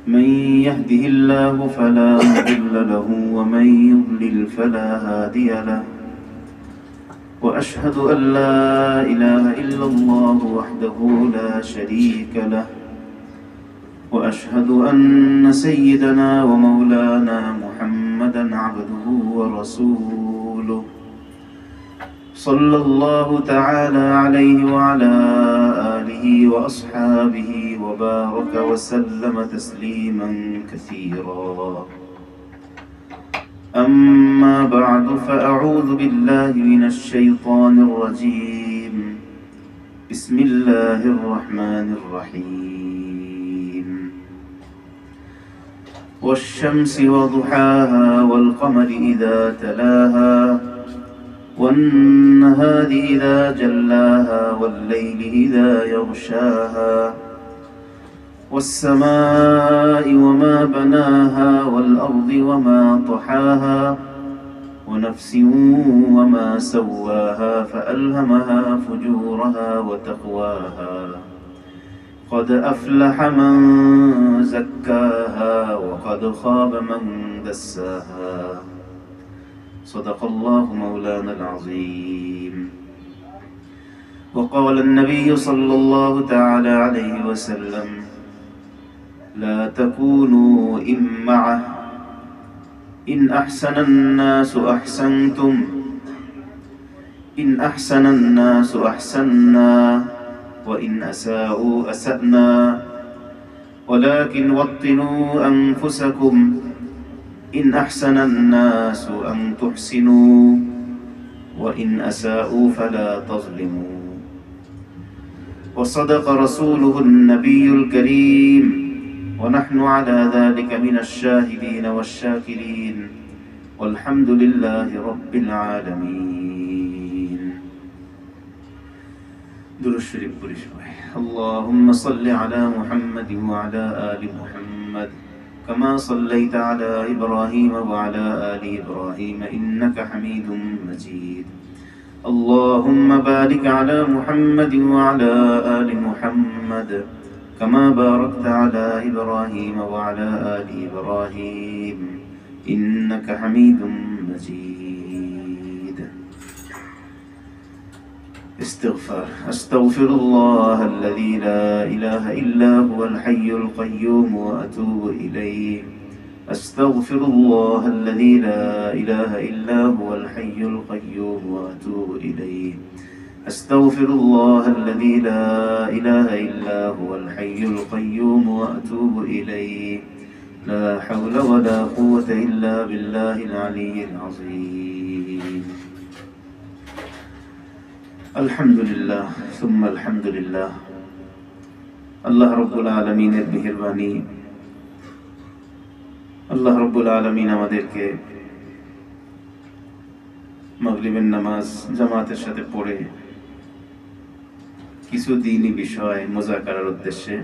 من يهده الله فلا مضل له ومن يضلل فلا هادي له وأشهد أن لا إله إلا الله وحده لا شريك له وأشهد أن سيدنا ومولانا محمدا عبده ورسوله صلى الله تعالى عليه وعلى آله وأصحابه وبارك وسلم تسليما كثيرا. أما بعد فأعوذ بالله من الشيطان الرجيم. بسم الله الرحمن الرحيم. والشمس وضحاها والقمر إذا تلاها والنهار إذا جلاها والليل إذا يغشاها والسماء وما بناها والأرض وما طحاها ونفس وما سواها فألهمها فجورها وتقواها قد أفلح من زكاها وقد خاب من دساها. صدق الله مولانا العظيم. وقال النبي صلى الله تعالى عليه وسلم: لا تكونوا إمعة، إن أحسن الناس أحسنتم، إن أحسن الناس أحسنا، وإن أساءوا أسأنا، ولكن وطنوا أنفسكم، إن أحسن الناس أن تحسنوا، وإن أساءوا فلا تظلموا. وصدق رسوله النبي الكريم، ونحن على ذلك من الشاهدين والشاكرين، والحمد لله رب العالمين. درود الشريف برشوي. اللهم صل على محمد وعلى آل محمد كما صليت على إبراهيم وعلى آل إبراهيم إنك حميد مجيد. اللهم بارك على محمد وعلى آل محمد كما باركت على إبراهيم وعلى آل إبراهيم إنك حميد مجيد. استغفار. أستغفر الله الذي لا إله إلا هو الحي القيوم وأتوب إليه. أستغفر الله الذي لا إله إلا هو الحي القيوم وأتوب إليه. أستغفر الله الذي لا إله إلا هو الحي القيوم وأتوب إليه. لا حول ولا قوة إلا بالله العلي العظيم. আলহামদুলিল্লাহ সুম্মা আলহামদুলিল্লাহ। আল্লাহ রব্বুল আলামিনের মেহেরবানি, আল্লাহ রব্বুল আলামিন আমাদেরকে মাগরিবের নামাজ জামাতের সাথে পড়ে কিছু দ্বীনি বিষয় মুযাকারার উদ্দেশ্যে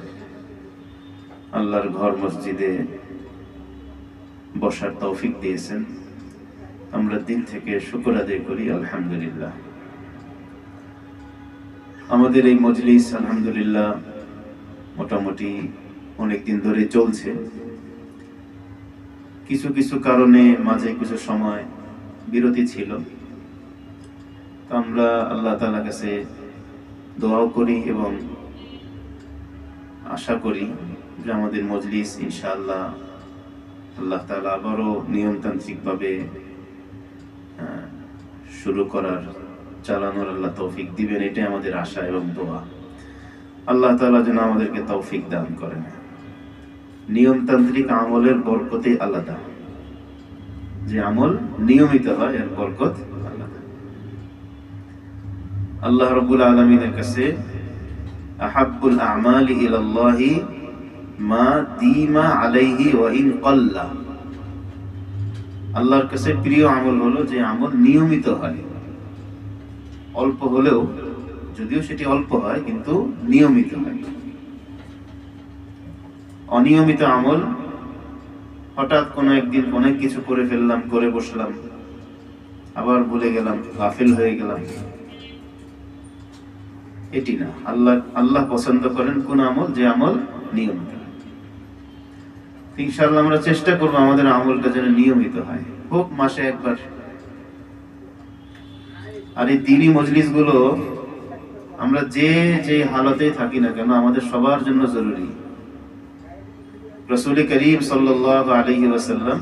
আল্লাহর ঘর মসজিদে বসার তৌফিক দিয়েছেন। আমরা দিল থেকে শুকর আদায় করি আলহামদুলিল্লাহ। আমাদের এই মজলিস আলহামদুলিল্লাহ মোটামুটি অনেকদিন ধরে চলছে। কিছু কিছু কারণে মাঝে কিছু সময় বিরতি ছিল। তো আমরা আল্লাহ তাআলার কাছে দোয়াও করি এবং আশা করি যে আমাদের মজলিস ইনশাআল্লাহ আল্লাহ তাআলা আবারও নিয়মতান্ত্রিকভাবে শুরু করার, চালানোর আল্লাহ তৌফিক দিবেন, এটাই আমাদের আশা এবং দোয়া। আল্লাহ তাআলা যেন আমাদেরকে তৌফিক দান করেন। নিয়মতান্ত্রিক আমলের বরকতে আলাদা, যে আমল নিয়মিত হয় এর বরকত আলাদা। আল্লাহ রাব্বুল আলামিনের কাছে আহাব্বুল আমালি ইলাল্লাহি মা দিমা আলাইহি ওয়া ইন ক্বাল্লা, আল্লাহর কাছে প্রিয় আমল হলো যে আমল নিয়মিত হয়, অল্প হলেও, যদিও সেটি অল্প হয় কিন্তু নিয়মিত হয়। অনিয়মিত আমল হঠাৎ কোনো একদিন অনেক কিছু করে ফেললাম, করে বসলাম, আবার ভুলে গেলাম, গাফিল হয়ে গেলাম, এটি না। আল্লাহ পছন্দ করেন কোন আমল, যে আমল নিয়মিত। ইনশাআল্লাহ আমরা চেষ্টা করব আমাদের আমলটা যেন নিয়মিত হয়, হোক মাসে একবার। আর এই দ্বীনি মজলিসগুলো আমরা যে যে হালতে থাকি না কেন আমাদের সবার জন্য জরুরি। রাসূল করিম সাল্লাল্লাহু আলাইহি ওয়াসাল্লাম,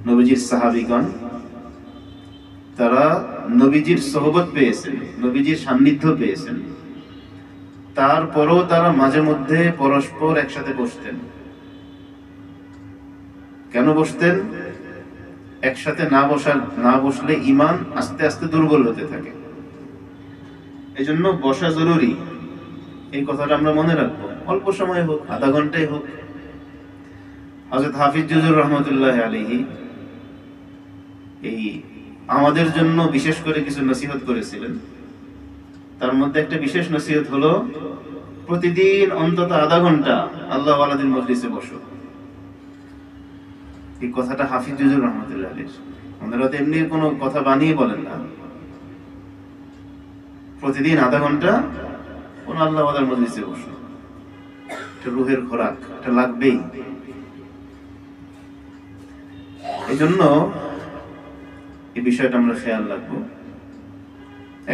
নবীজির সাহাবীগণ, তারা নবীজির সোহবত পেয়েছেন, নবীজির সান্নিধ্য পেয়েছেন, তারপরও তারা মাঝে মধ্যে পরস্পর একসাথে বসতেন। কেন বসতেন? একসাথে না বসলে ঈমান আস্তে আস্তে দুর্বল হতে থাকে, এজন্য বসা জরুরি। এই কথাটা আমরা মনে রাখবো, অল্প সময় হোক, আধা ঘন্টাই হোক। হযরত হাফিজ জুজুর রহমতুল্লাহ আলাইহি এই আমাদের জন্য বিশেষ করে কিছু নসিহত করেছিলেন। তার মধ্যে একটা বিশেষ নসিহত হলো, প্রতিদিন অন্তত আধা ঘন্টা আল্লাহ ওয়ালাদের মজলিসে বসো। এই কথাটা হাফিজ জুজুর রহমতুল্লাহ আলাইহি, ওনারা তো এমনি কোনো কথা বানিয়ে বলেন না। প্রতিদিন আধা ঘন্টা কোন আল্লাহ ওয়ালার মজলিসে বসো, এটা রূহের খোরাক, এটা লাগবেই। এই জন্য এই বিষয়টা আমরা খেয়াল রাখবো।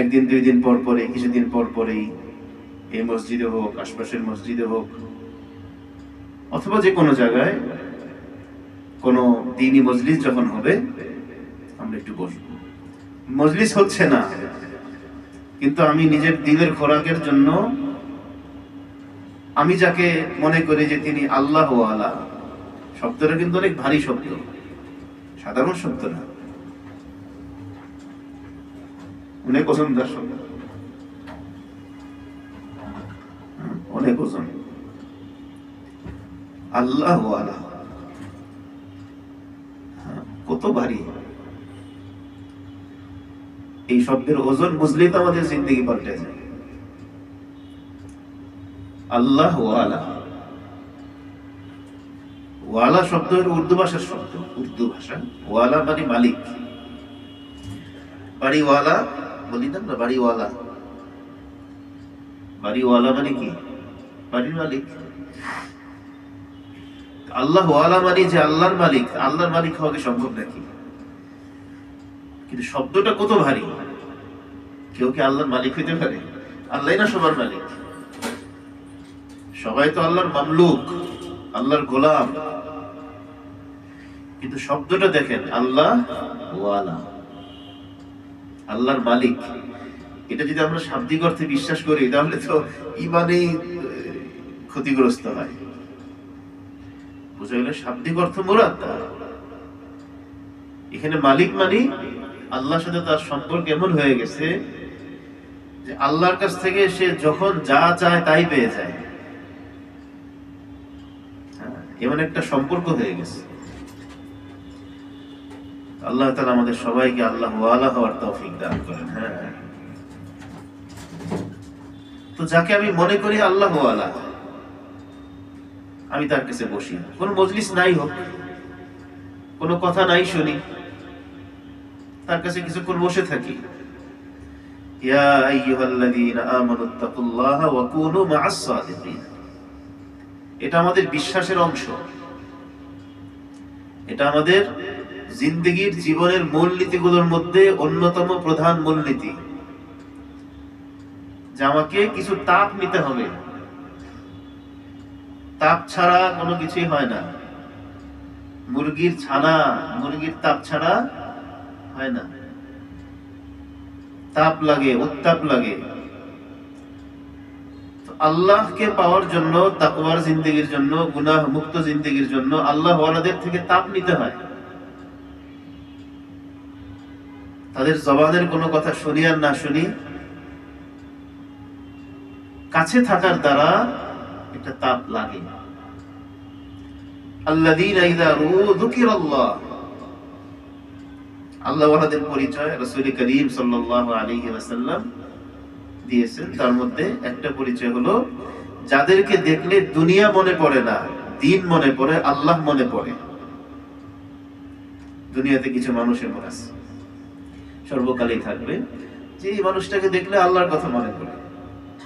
একদিন দুই দিন পর পরে, কিছুদিন পর পরেই এই মসজিদে হোক, আশপাশের মসজিদে হোক, অথবা যে কোনো জায়গায় কোনো দ্বীনি মজলিস যখন হবে আমরা একটু বসবো। মজলিস হচ্ছে না, কিন্তু আমি নিজের দিলের খোরাকের জন্য আমি যাকে মনে করি যে তিনি আল্লাহ ওয়ালা, শব্দটা কিন্তু অনেক ভারী শব্দ, সাধারণ শব্দ না, অনেক ওজনদার শব্দ, অনেক ওজন। আল্লাহ ওয়ালা কত ভারী! এই শব্দের ওজন বুঝলেই তো আমাদের জিন্দেগি পাল্টে যায়। আল্লাহ ওয়ালা, ওয়ালা শব্দ হলো উর্দু ভাষার শব্দ, উর্দু ভাষা। ওয়ালা মানে মালিক, বাড়িওয়ালা বলি না আমরা, বাড়িওয়ালা। বাড়িওয়ালা মানে কি? বাড়ির মালিক। আল্লাহ ওয়ালা মানে যে আল্লাহর মালিক। আল্লাহর মালিক হওয়া কি সম্ভব নাকি? কিন্তু শব্দটা কত ভারী! কেউ কি আল্লাহর মালিক হইতে পারে? আল্লাহই না সবার মালিক। সবাই তো আল্লাহর মামলুক, আল্লাহর গোলাম। কিন্তু শব্দটা দেখেন, আল্লাহ ওয়ালা, আল্লাহর মালিক। এটা যদি আমরা শাব্দিক অর্থে বিশ্বাস করি তাহলে তো ঈমানই ক্ষতিগ্রস্ত হয়। বুঝা গেল? শাব্দিক অর্থ মুরাদ এখানে মালিক মানে আল্লাহর সাথে তার সম্পর্ক এমন হয়ে গেছে যে আল্লাহর কাছ থেকে সে যখন যা চায় তাই পেয়ে যায়। এমন একটা সম্পর্ক হয়ে গেছে। আল্লাহ তাআলা আমাদের সবাইকে আল্লাহ ওয়ালা হওয়ার তৌফিক দান করেন। হ্যাঁ, তো যাকে আমি মনে করি আল্লাহ ওয়ালা, আমি তার কাছে বসি। কোন মজলিস নাই হোক, কোনো কথা নাই শুনি, তার কাছে কিছুক্ষণ বসে থাকি। ইয়া আইয়ুহাল্লাযীনা আমানুত্তাকুল্লাহা ওয়া কুনু মা'আস সাদিকিন। এটা আমাদের বিশ্বাসের অংশ, এটা আমাদের জিন্দেগির জীবনের মূলনীতিগুলোর মধ্যে অন্যতম প্রধান মূলনীতি, যে আমাকে কিছু তাপ নিতে হবে। তাপ ছাড়া কোনো কিছুই হয় না। মুরগির ছানা, মুরগির তাপ ছাড়া হয় না। তাপ লাগে, উত্তাপ লাগে। আল্লাহকে পাওয়ার জন্য, তাকওয়ার জিন্দেগির জন্য, গুনাহ মুক্ত জিন্দেগির জন্য আল্লাহ ওয়ালাদের থেকে তাপ নিতে হয়। তাদের জবানের কোনো কথা শুনি আর না শুনি, কাছে থাকার দ্বারা একটা তাপ লাগে। আল্লাযীনা ইযা যুকিরাল্লাহ, আল্লাহ ওয়ালাদের পরিচয় রাসূল করিম সাল্লাল্লাহু আলাইহি ওয়াসাল্লাম দিয়েছেন। তার মধ্যে একটা পরিচয় হলো, যাদেরকে দেখলে দুনিয়া মনে পড়ে না, দিন মনে পড়ে, আল্লাহ মনে পড়ে। দুনিয়াতে কিছু মানুষ এমন আছে, সর্বকালই থাকবে, যে এই মানুষটাকে দেখলে আল্লাহর কথা মনে পড়ে,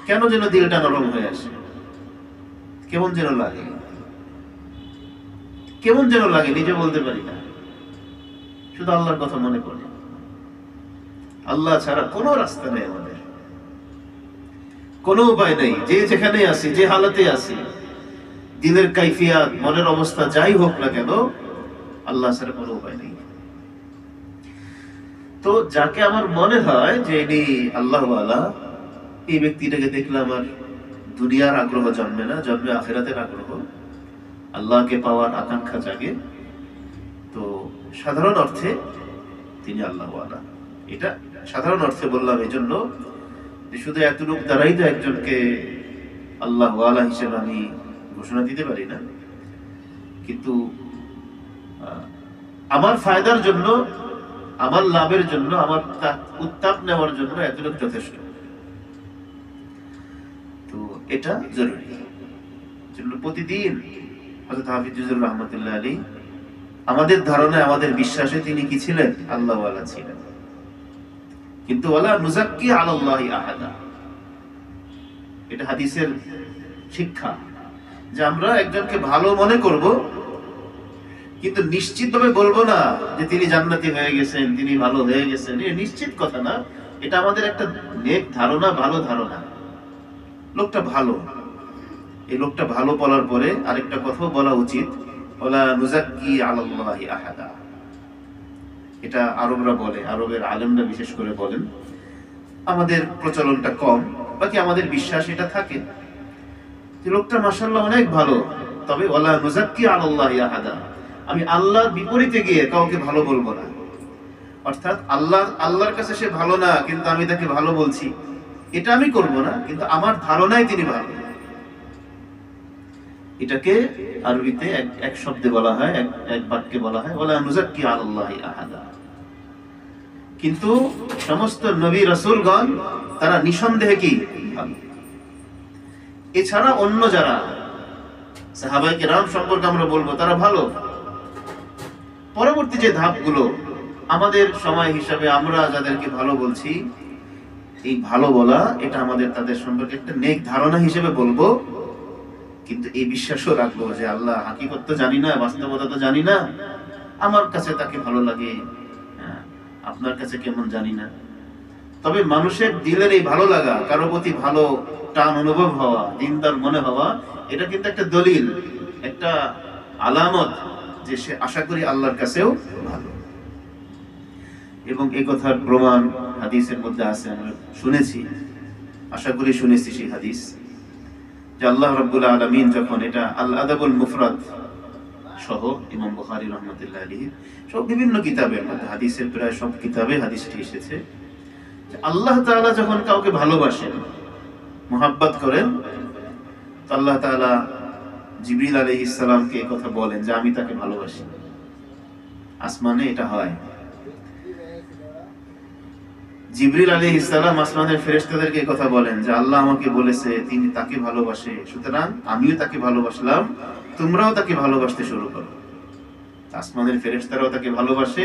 কেন যেন দিলটা নরম হয়ে আসে। কেমন যেন লাগে, কেমন যেন লাগে, নিজে বলতে পারি না, শুধু আল্লাহর কথা মনে করি। আল্লাহ ছাড়া কোনো রাস্তা নেই আমাদের, কোনো উপায় নেই। যে যেখানে আছি, যে হালাতে আছি, দিলের কাইফিয়াত, মনের অবস্থা যাই হোক না কেন, আল্লাহ ছাড়া কোনো উপায় নেই। তো যাকে আমার মনে হয় যে ইনি আল্লাহওয়ালা, এই ব্যক্তিটাকে দেখলে আমার দুনিয়ার আগ্রহ জন্মে না, জন্মে আখিরাতের আগ্রহ, আল্লাহকে পাওয়ার আকাঙ্ক্ষা জাগে। তো সাধারণ অর্থে তিনি আল্লাহওয়ালা। এটা সাধারণ অর্থে বললাম এই জন্য যে শুধু এতটুকু দ্বারাই তো একজনকে আল্লাহওয়ালা হিসেবে আমি ঘোষণা দিতে পারি না, কিন্তু আমার ফায়দার জন্য, আমার লাভের জন্য, আমার উত্তাপ নেওয়ার জন্য এতটুকু যথেষ্ট। তো এটা জরুরি। প্রতিদিন হযরত হাফিজুর রহমাতুল্লাহ আলাইহি আমাদের ধারণায়, আমাদের বিশ্বাসে তিনি কি ছিলেন? আল্লাহওয়ালা ছিলেন। কিন্তু ওয়ালা নুযাক্কি আলাল্লাহি আহাদা, এটা হাদিসের শিক্ষা, যে আমরা একজনকে ভালো মনে করব, কিন্তু নিশ্চিতভাবে বলবো না যে তিনি জান্নাতি হয়ে গেছেন, তিনি ভালো হয়ে গেছেন। এটা নিশ্চিত কথা না, এটা আমাদের একটা নেক ধারণা, ভালো ধারণা। লোকটা ভালো, এই লোকটা ভালো বলার পরে আরেকটা কথাও বলা উচিত, ওয়ালা নুযাক্কি আলাল্লাহি আহাদা। এটা আরবরা বলে, আরবের আলেমরা বিশেষ করে বলেন, আমাদের প্রচলনটা কম, বাকি আমাদের বিশ্বাস এটা থাকে যে লোকটা মাশাআল্লাহ অনেক ভালো, তবে ওয়ালা নুযাক্কি আলাল্লাহি আহাদা, আমি আল্লাহর বিপরীতে গিয়ে কাউকে ভালো বলবো না। অর্থাৎ আল্লাহর কাছে সে ভালো না, কিন্তু আমি তাকে ভালো বলছি, এটা আমি করব না, কিন্তু আমার ধারণায় তিনি ভালো। এটাকে আরবিতে এক শব্দে বলা হয়, এক বাক্যে বলা হয়, ওয়ালা নুযাক্কি আলাল্লাহি আহাদা। কিন্তু সমস্ত নবী রাসূলগণ তারা নিঃসন্দেহে কি ভালো। এছাড়া অন্য যারা সাহাবায়ে কেরাম সম্পর্কে আমরা বলবো তারা ভালো। পরবর্তী যে ধাপগুলো আমাদের সময় হিসাবে আমরা যাদেরকে ভালো বলছি, এই ভালো বলা এটা আমাদের তাদের সম্পর্কে একটা নেক ধারণা হিসেবে বলবো, কিন্তু এই বিশ্বাসও রাখবো যে আল্লাহ হাকিকত তো জানি না, বাস্তবতা তো জানি না, আমার কাছে তাকে ভালো লাগে, আপনার কাছে কেমন জানি না। তবে মানুষের দিলের এই ভালো লাগা, কারো প্রতি ভালো টান অনুভব হওয়া, দিনদার মনে হওয়া, এটা কিন্তু একটা দলিল, একটা আলামত যে সে আশা করি আল্লাহর কাছেও ভালো। এবং এই কথার প্রমাণ হাদিসের মধ্যে আছে, আমরা শুনেছি, আশা করি শুনেছি সেই হাদিস, যে আল্লাহ রাব্বুল আলামিন যখন, এটা আল আদাবুল মুফরাদ সহ ইমাম বুখারী রাহমাতুল্লাহ আলাইহি সব বিভিন্ন কিতাবের মধ্যে, হাদিসের প্রায় সব কিতাবে হাদিসটি এসেছে, যে আল্লাহ তাআলা যখন কাউকে ভালোবাসেন, মুহাব্বত করেন, তো আল্লাহ তাআলা জিবরিল আলাইহিস সালামকে এই কথা বলেন যে আমি তাকে ভালোবাসি। আসমানে এটা হয়, জিবরিল আলাইহিস সালাম আসমানের ফেরেশতাদেরকে এই কথা বলেন যে আল্লাহ আমাকে বলেছে তিনি তাকে ভালোবাসে, সুতরাং আমিও তাকে ভালোবাসলাম, তোমরাও তাকে ভালোবাসতে শুরু করো। আসমানের ফেরেশতারাও তাকে ভালোবাসে।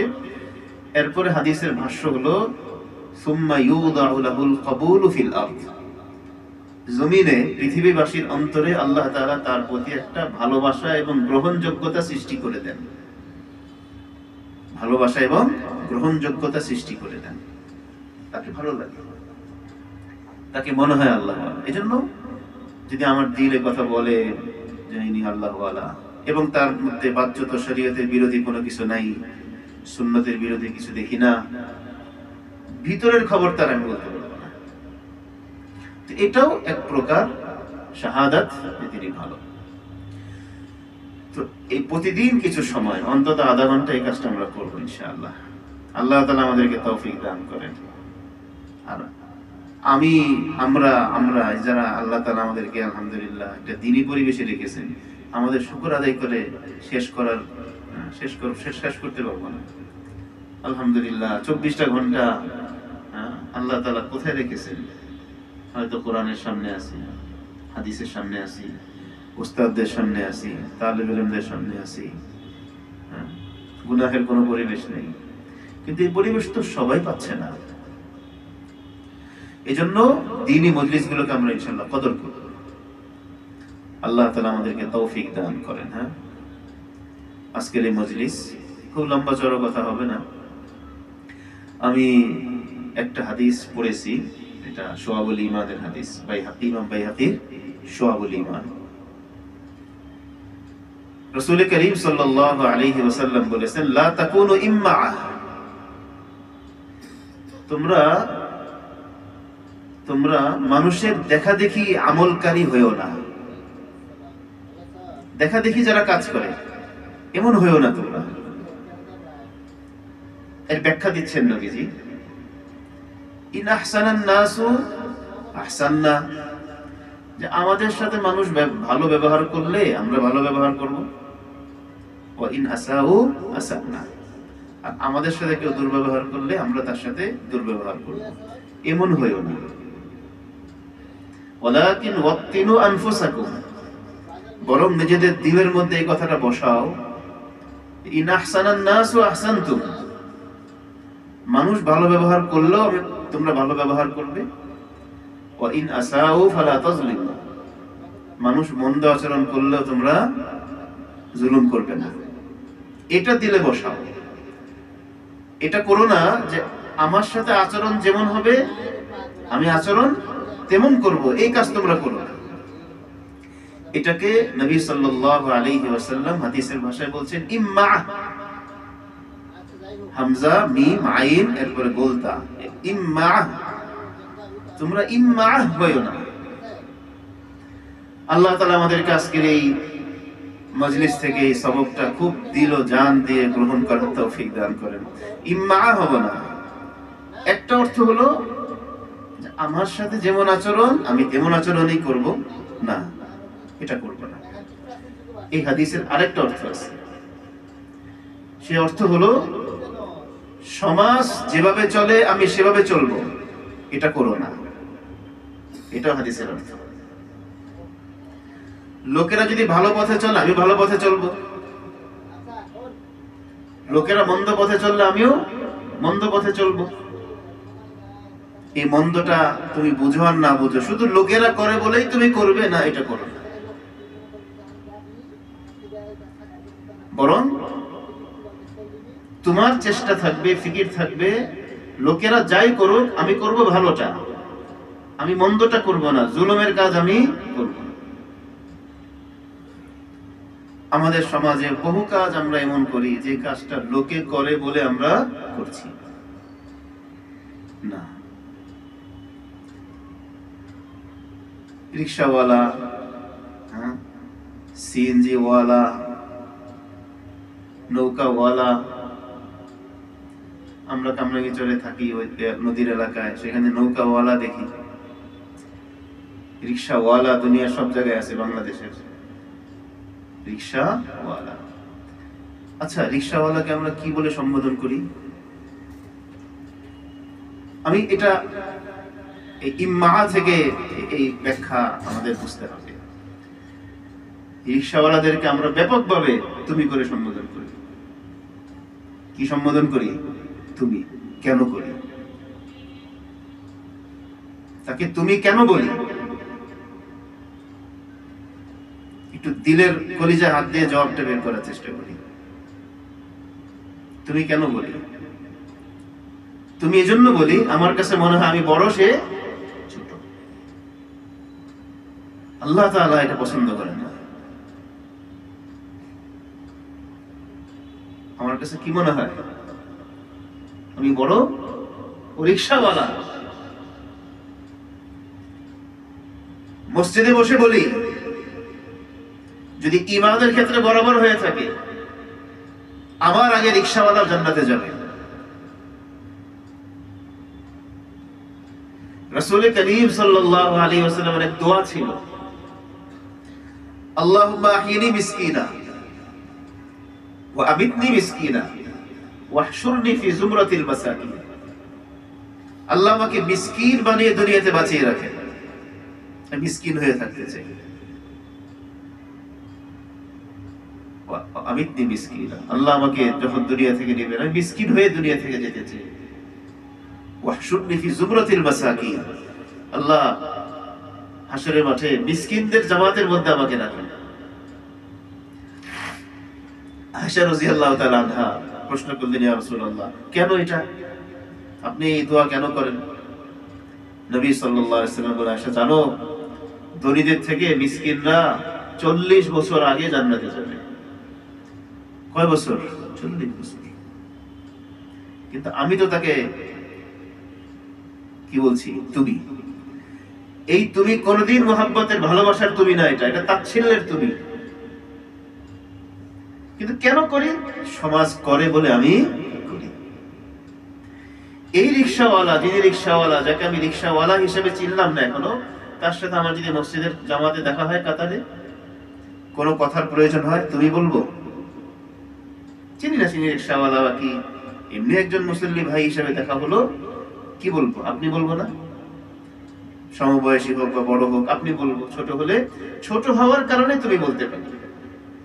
এরপরে হাদিসের ভাষ্য হলো সুম্মা ইউদাউ লাহুল কবুলু ফিল আরদ, জমিনে পৃথিবীবাসীর অন্তরে আল্লাহ তাআলা তার প্রতি একটা ভালোবাসা এবং গ্রহণযোগ্যতা সৃষ্টি করে দেন, ভালোবাসা এবং গ্রহণযোগ্যতা সৃষ্টি করে দেন, তাকে ভালো লাগে, তাকে মনে হয় আল্লাহ। এজন্য যদি আমার দিলে কথা বলে যে ইনি আল্লাহওয়ালা, এবং তার মধ্যে বাহ্যত শরীয়তের বিরোধী কোনো কিছু নাই, সুন্নতের বিরোধী কিছু দেখি না, ভিতরের খবর তার আমি বলতে পারবো না, তো এটাও এক প্রকার শাহাদাত যে তিনি ভালো। তো এই প্রতিদিন কিছু সময়, অন্তত আধা ঘন্টা এই কাজটা আমরা করবো ইনশাআল্লাহ। আল্লাহ তাআলা আমাদেরকে তৌফিক দান করেন। আর আমরা যারা আল্লাহ তাআলা আমাদেরকে আলহামদুলিল্লাহ একটা দ্বীনি পরিবেশে রেখেছেন, আমাদের শুকর আদায় করে শেষ করতে পারবো না। আলহামদুলিল্লাহ 24টা ঘন্টা আল্লাহ তাআলা কোথায় রেখেছেন? হয়তো কোরআনের সামনে আছি, হাদিসের সামনে আছি, উস্তাদদের সামনে আছি, তালিব ইলমদের সামনে আছি, গুনাহের কোনো পরিবেশ নেই, কিন্তু এই পরিবেশ তো সবাই পাচ্ছে না। এজন্য দ্বীনি মজলিসগুলোকে আমরা ইনশাআল্লাহ কদর করব। আল্লাহ তাআলা আমাদেরকে তৌফিক দান করেন। হ্যাঁ, আজকের এই মজলিস খুব লম্বা চড়া কথা হবে না। আমি একটা হাদিস পড়েছি, এটা শুআবুল ঈমানের হাদিস, ইমাম বাইহাকীর শুআবুল ঈমান। রাসূল করিম সাল্লাল্লাহু আলাইহি ওয়াসাল্লাম বলেছেন, লা তাকুনু ইম্মাআ, তোমরা মানুষের দেখা দেখি আমলকারী হইও না। দেখা দেখি যারা কাজ করে এমন হইও না তোমরা। এর ব্যাখ্যা দিচ্ছেন নবীজি, ইন আহসানান নাসু আহসাননা, যে আমাদের সাথে মানুষ ভালো ব্যবহার করলে আমরা ভালো ব্যবহার করব, ওয়া ইন আসাউ আসানা, আর আমাদের সাথে কেউ দুর্ব্যবহার করলে আমরা তার সাথে দুর্ব্যবহার করব, এমন হইও না। ওয়ালাকিন ওয়াক্তিনু আনফুসাকুম, বরং নিজেদের দিলের মধ্যে এই কথাটা বসাও, ইন আহসানান নাসু আহসানতুম, মানুষ ভালো ব্যবহার করলেও তোমরা ভালো ব্যবহার করবে, ওয়া ইন আসাউ ফালা তাজলিমু, মানুষ মন্দ আচরণ করলেও তোমরা জুলুম করবে না। এটা দিলে বসাও। এটা করো না যে আমার সাথে আচরণ যেমন হবে আমি আচরণ তেমন করব, এই কাজ তোমরা করো না। এটাকে নবী সাল্লাল্লাহু আলাইহি ওয়াসাল্লাম হাদিসের ভাষায় বলছেন ইম্মা, হামজা মিম আইন এরপরে গোলতা, ইম্মা, তোমরা ইম্মা হইও না। আল্লাহ তাআলা আমাদেরকে আজকের এই মজলিস থেকে এই সবকটা খুব দিল ও জান দিয়ে গ্রহণ করার তৌফিক দান করেন। ইম্মা হব না, একটা অর্থ হলো আমার সাথে যেমন আচরণ আমি তেমন আচরণই করব না, এটা করব না। এই হাদিসের আরেকটা অর্থ আছে, সে অর্থ হলো সমাজ যেভাবে চলে আমি সেভাবে চলবো, এটা করো না, এটা হাদিসের অর্থ। লোকেরা যদি ভালো পথে চলে আমি ভালো পথে চলবো, লোকেরা মন্দ পথে চললে আমিও মন্দ পথে চলবো। এই মন্দটা তুমি বুঝো আর না বুঝো, শুধু লোকেরা করে বলেই তুমি করবে না, এটা করো না। বরং তোমার চেষ্টা থাকবে, ফিকির থাকবে, লোকেরা যাই করুক আমি করব ভালোটা, আমি মন্দটা করব না, জুলুমের কাজ আমি করব না। আমাদের সমাজে বহু কাজ আমরা এমন করি যে কাজটা লোকে করে বলে আমরা করছি না। রিক্সাওয়ালা, সিএনজি ওয়ালা, নৌকাওয়ালা, আমরা কামরাঙ্গীরচরে থাকি ওই নদীর এলাকায়, সেখানে নৌকাওয়ালা দেখি, রিক্সাওয়ালা দুনিয়ার সব জায়গায় আছে, বাংলাদেশের রিক্সাওয়ালা। আচ্ছা, রিক্সাওয়ালাকে আমরা কি বলে সম্বোধন করি? আমি এটা এই ইম্মা থেকে এই ব্যাখ্যা আমাদের বুঝতে হবে। রিক্সাওয়ালাদেরকে আমরা ব্যাপকভাবে তুমি করে সম্বোধন করি। কি সম্বোধন করি? তুমি। কেন করি? তাকে তুমি কেন বলি? একটু দিলের কলিজায় হাত দিয়ে জবাবটা বের করার চেষ্টা করি। তুমি কেন বলি? তুমি এজন্য বলি আমার কাছে মনে হয় আমি বড়, সে ছোট। আল্লাহ তাআলা এটা পছন্দ করেন না। আমার কাছে কি মনে হয় আমি বড়, ও রিক্সাওয়ালা। মসজিদে বসে বলি, যদি ইমানের ক্ষেত্রে বরাবর হয়ে থাকে আমার আগে রিক্সাওয়ালা জান্নাতে যাবে। রাসূল করিম সাল্লাল্লাহু আলাইহি ওয়াসাল্লামের এক দোয়া ছিল, আল্লাহুম্মা আহিনি মিসকিনা ওয়া আমিতনি মিসকিনা ওয়াহশুরনি ফি জুমরাতিল মাসাকিন। আল্লাহ আমাকে মিসকিন বানিয়ে দুনিয়াতে বাঁচিয়ে রাখেন, আমি মিসকিন হয়ে থাকতে চাই। আমিতনি মিসকিনা, আল্লাহ আমাকে যখন দুনিয়া থেকে নেবেন আমি মিসকিন হয়ে দুনিয়া থেকে যেতে চাই। ওয়াহশুরনি ফি জুমরাতিল মাসাকিন, আল্লাহ হাসরের মাঠে মিসকিনদের জামাতের মধ্যে আমাকে রাখেন। আয়েশা রাদিয়াল্লাহু তাআলা আনহা প্রশ্ন করলেন, ইয়া রাসূলুল্লাহ, কেন এটা? আপনি এই দোয়া কেন করেন? নবী সাল্লাল্লাহু আলাইহি ওয়াসাল্লাম বলেন, আয়েশা জানো, ধনীদের থেকে মিসকিনরা 40 বছর আগে জান্নাতে যাবে। কয় বছর? 40 বছর। কিন্তু আমি তো তাকে কি বলছি? তুমি। এই তুমি কোনদিন মোহাব্বতের ভালোবাসার তুমি না, এটা তাচ্ছিল্যের তুমি। কিন্তু কেন করি? সমাজ করে বলে আমি করি। এই রিকশাওয়ালা, যিনি রিকশাওয়ালা, যাকে আমি রিকশাওয়ালা হিসেবে চিনলাম না এখনো, তার সাথে আমার যদি মসজিদের জামাতে দেখা হয়, কাতারে কোনো কথার প্রয়োজন হয়, তুমি বলবো? চিনি না, চিনি রিকশাওয়ালা বা কি, এমনি একজন মুসল্লি ভাই হিসেবে দেখা হলো, কি বলবো? আপনি বলবো না? সমবয়সী হোক বা বড় হোক, আপনি বলবো। ছোট হলে ছোট হওয়ার কারণে তুমি বলতে পারো,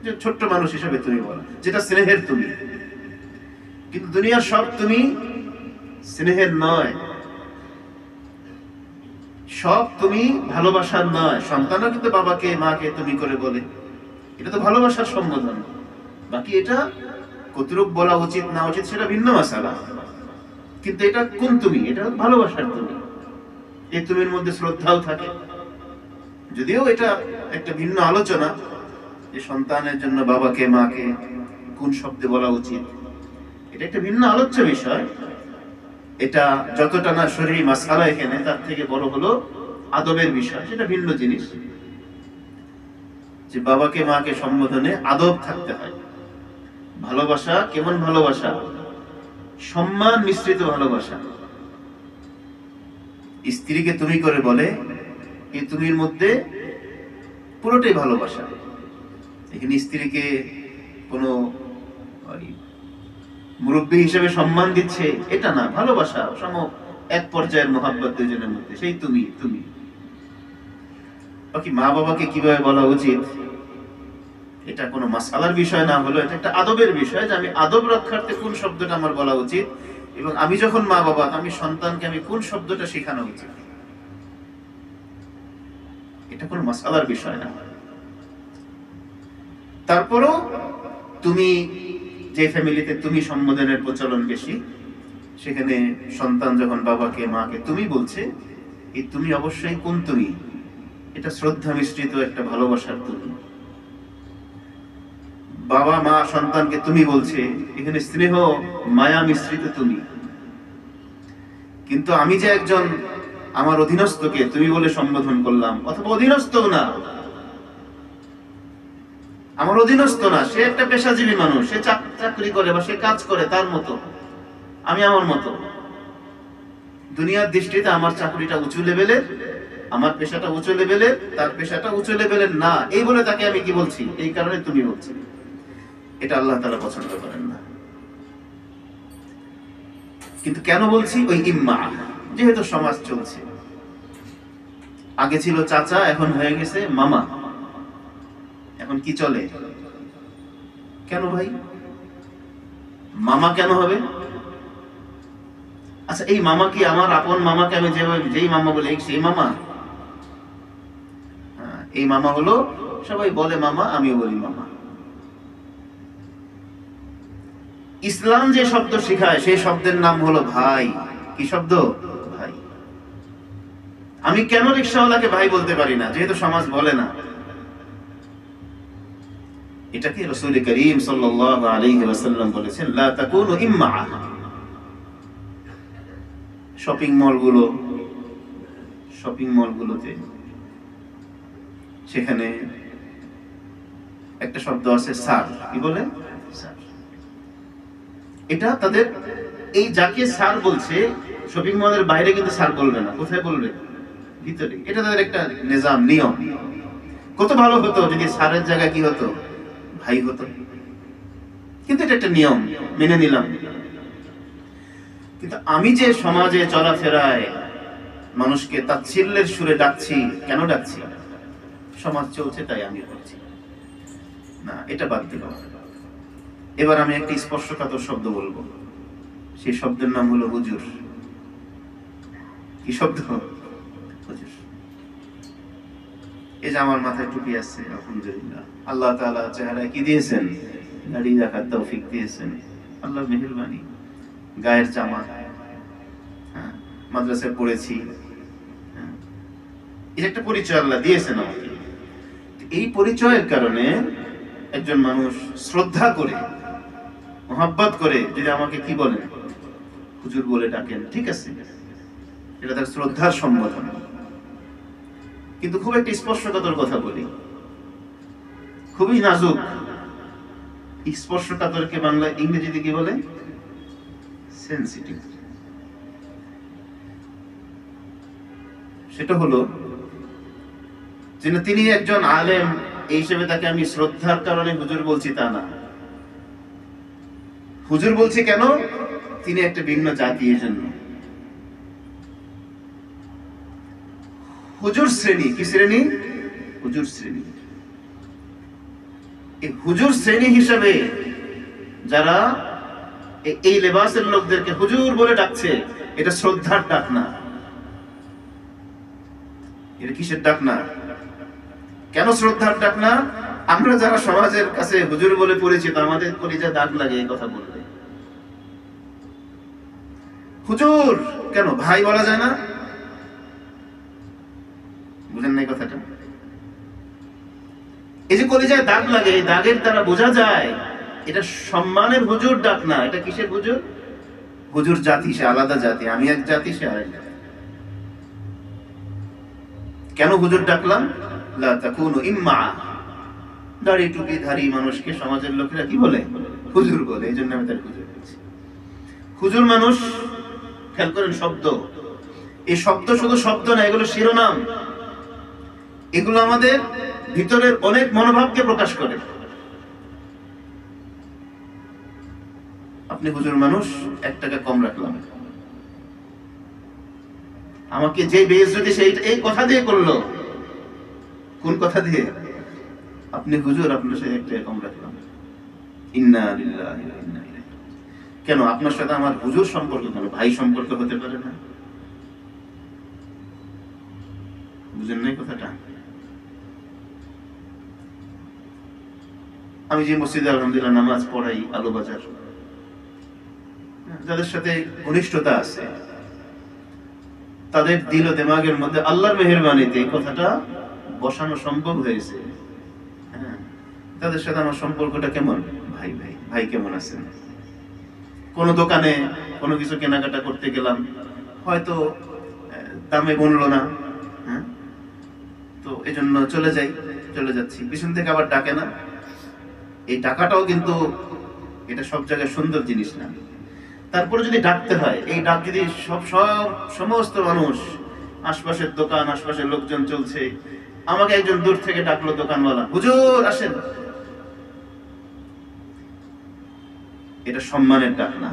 যে ছোট্ট মানুষ হিসেবে তুমি বলো, যেটা স্নেহের তুমি। কিন্তু দুনিয়ার সব তুমি স্নেহের নয়, সব তুমি ভালোবাসার নয়। সন্তানও কিন্তু বাবাকে মাকে তুমি করে বলে, এটা তো ভালোবাসার সম্বোধন। বাকি এটা কতটুকু বলা উচিত না উচিত সেটা ভিন্ন মাসালা, কিন্তু এটা কোন তুমি? এটা ভালোবাসার তুমি। এই তুমির মধ্যে শ্রদ্ধাও থাকে, যদিও এটা একটা ভিন্ন আলোচনা যে সন্তানের জন্য বাবাকে মাকে কোন শব্দে বলা উচিত, এটা একটা ভিন্ন আলোচ্য বিষয়। এটা যতটা না শরীরী মাসআলা এখানে, তার থেকে বড় হলো আদবের বিষয়, সেটা ভিন্ন জিনিস। যে বাবাকে মাকে সম্বোধনে আদব থাকতে হয়। ভালোবাসা কেমন ভালোবাসা? সম্মান মিশ্রিত ভালোবাসা। স্ত্রীকে তুমি করে বলে, এই তুমির মধ্যে পুরোটাই ভালোবাসা। এখানে স্ত্রীকে কোনো মুরব্বী হিসেবে সম্মান দিচ্ছে এটা না, ভালোবাসা সম এক পর্যায়ের মোহাব্বত দুজনের মধ্যে, সেই তুমি তুমি। বাকি মা বাবাকে কিভাবে বলা উচিত, এটা কোনো মাসআলার বিষয় না হলো, এটা একটা আদবের বিষয়, যে আমি আদব রক্ষার্থে কোন শব্দটা আমার বলা উচিত, এবং আমি যখন মা বাবা, আমি সন্তানকে আমি কোন শব্দটা শেখানো উচিত, এটা কোনো মাসআলার বিষয় না। তারপরও তুমি যে ফ্যামিলিতে তুমি সম্বোধনের প্রচলন বেশি, সেখানে সন্তান যখন বাবাকে মাকে তুমি বলছে, এই তুমি অবশ্যই কোন তুমি? এটা শ্রদ্ধা মিশ্রিত একটা ভালোবাসার তুমি। বাবা মা সন্তানকে তুমি বলছে, এখানে স্নেহ মায়া মিশ্রিত তুমি। কিন্তু আমি যে একজন আমার অধীনস্থকে তুমি বলে সম্বোধন করলাম, অথবা অধীনস্থ না, আমার অধীনস্থ না, সে একটা পেশাজীবী মানুষ, সে চাকরি করে বা সে কাজ করে, তার মতো আমি আমার মতো। দুনিয়ার দৃষ্টিতে আমার চাকরিটা উঁচু লেভেলের, আমার পেশাটা উঁচু লেভেলের, তার পেশাটা উঁচু লেভেলের না, এই বলে তাকে আমি কি বলছি? এই কারণে তুমি বলছি। এটা আল্লাহ তাআলা পছন্দ করেন না। কিন্তু কেন বলছি? ওই ইম্মা, যেহেতু সমাজ চলছে, আগে ছিল চাচা, এখন হয়ে গেছে মামা। এখন কি চলে? কেন ভাই মামা কেন হবে? আচ্ছা, এই মামা কি আমার আপন মামাকে আমি যেই মামা বলে সেই মামা? এই মামা হলো, সবাই বলে মামা, আমিও বলি মামা। ইসলাম যে শব্দ শেখায় সেই শব্দের নাম হলো ভাই। কি শব্দ? ভাই। আমি কেন রিকশাওয়ালাকে ভাই বলতে পারি না? যেহেতু সমাজ বলে না। এটাকে রাসূল করিম সাল্লাল্লাহু আলাইহি ওয়াসাল্লাম বলেছেন, লা তাকুনু ইম্মা। শপিং মলগুলোতে সেখানে একটা শব্দ আছে স্যার। কি বলে? স্যার। এটা তাদের, এই যাকে স্যার বলছে শপিং মলের বাইরে কিন্তু স্যার বলবে না। কোথায় বলবে? ভিতরে। এটা তাদের একটা নিজাম, নিয়ম। কত ভালো হতো যদি স্যারের জায়গায় কি হতো? ভাই হতো। কিন্তু এটা একটা নিয়ম, মেনে নিলাম। কিন্তু আমি যে সমাজে চলাফেরায় মানুষকে তাচ্ছিল্যের সুরে ডাকছি, কেন ডাকছি? সমাজ চলছে তাই আমি করছি না, এটা বাদ দিল। এবার আমি একটি স্পর্শকাতর শব্দ বলবো, সেই শব্দের নাম হলো হুজুর। কি শব্দ? হুজুর। এই যে আমার মাথায় টুপি আছে, আলহামদুলিল্লাহ, আল্লাহ তাআলা চেহারায় কি দিয়েছেন? দাড়ি রাখার তৌফিক দিয়েছেন, আল্লাহর মেহেরবানি। গায়ের জামা, হ্যাঁ, মাদ্রাসায় পড়েছি, হ্যাঁ, এই একটা পরিচয় আল্লাহ দিয়েছেন আমাকে। এই পরিচয়ের কারণে একজন মানুষ শ্রদ্ধা করে, মহাব্বত করে যদি আমাকে কি বলেন, হুজুর বলে ডাকেন, ঠিক আছে, এটা তার শ্রদ্ধার সম্বোধন। কিন্তু খুব একটা স্পর্শকাতর কথা বলি, খুবই নাজুক। স্পর্শকাতরকে বাংলা ইংরেজিতে কি বলে? সেনসিটিভ। সেটা হলো যে তিনি একজন আলেম, এই হিসেবে তাকে আমি শ্রদ্ধার কারণে হুজুর বলছি তা না। হুজুর বলছি কেন? তিনি একটা ভিন্ন জাতি, এই জন্য। হুজুর শ্রেণী, কি শ্রেণী? হুজুর শ্রেণী। এই হুজুর শ্রেণী হিসাবে যারা এই লেবাসের লোকদেরকে হুজুর বলে ডাকছে, এটা শ্রদ্ধার ডাক না, এটা কিসের ডাক না? কেন শ্রদ্ধার ডাক না? আমরা যারা সমাজের কাছে হুজুর বলে পরিচিত, আমাদের কলিজা দাগ লাগে এই কথা বললে। হুজুর কেন ভাই বলা যায় না? বুঝেন না এই কথাটা? এই যে কলিজায় দাগ লাগে, এই দাগের দ্বারা বোঝা যায় এটা সম্মানের হুজুর ডাক না, এটা কিসের হুজুর? হুজুর জাতি, সে আলাদা জাতি, আমি এক জাতি, সে আরেক জাতি। কেন হুজুর ডাকলাম? লা তাকুনু ইম্মা, দাড়ি টুপিধারী মানুষকে সমাজের লোকেরা কি বলে? হুজুর বলে, এই জন্য আমি তার হুজুর বলছি। হুজুর মানুষ, খেয়াল করেন শব্দ, এই শব্দ শুধু শব্দ না, এগুলো শিরোনাম। এগুলো আমাদের ভিতরের অনেক মনোভাবকে প্রকাশ করে। আপনি হুজুর মানুষ, 1 টাকা কম রাখলাম, আমাকে যে বেইজ্জতি সেইটা এই কথা দিয়ে করলো। কোন কথা দিয়ে? আপনি হুজুর, আপনার সাথে 1 টাকা কম রাখলাম। ইন্না লিল্লাহি ওয়া ইন্না ইলাইহি। কেন আপনার সাথে আমার হুজুর সম্পর্ক কেন? ভাই সম্পর্ক হতে পারে না? বুঝেন না কথাটা? আমি যে মসজিদে আলহামদুলিল্লাহ নামাজ পড়াই, আলোবাজার, যাদের সাথে ঘনিষ্ঠতা আছে, তাদের দিল ও দিমাগের মধ্যে আল্লাহর মেহেরবানিতে এই কথাটা বসানো সম্ভব হয়েছে। হ্যাঁ, তাদের সাথে আমার সম্পর্কটা কেমন? ভাই ভাই ভাই, কেমন আছেন? কোন দোকানে কোনো কিছু কেনাকাটা করতে গেলাম, হয়তো দামে বনলো না, হ্যাঁ, তো এজন্য চলে যাচ্ছি, পিছন থেকে আবার ডাকে না। এই ডাকাটাও কিন্তু এটা সব জায়গায় সুন্দর জিনিস না। তারপরে যদি ডাকতে হয়, এই ডাক যদি সমস্ত মানুষ, আশপাশের দোকান, আশপাশের লোকজন চলছে, আমাকে একজন দূর থেকে ডাকলো দোকানওয়ালা, হুজুর আসেন, এটা সম্মানের ডাক না।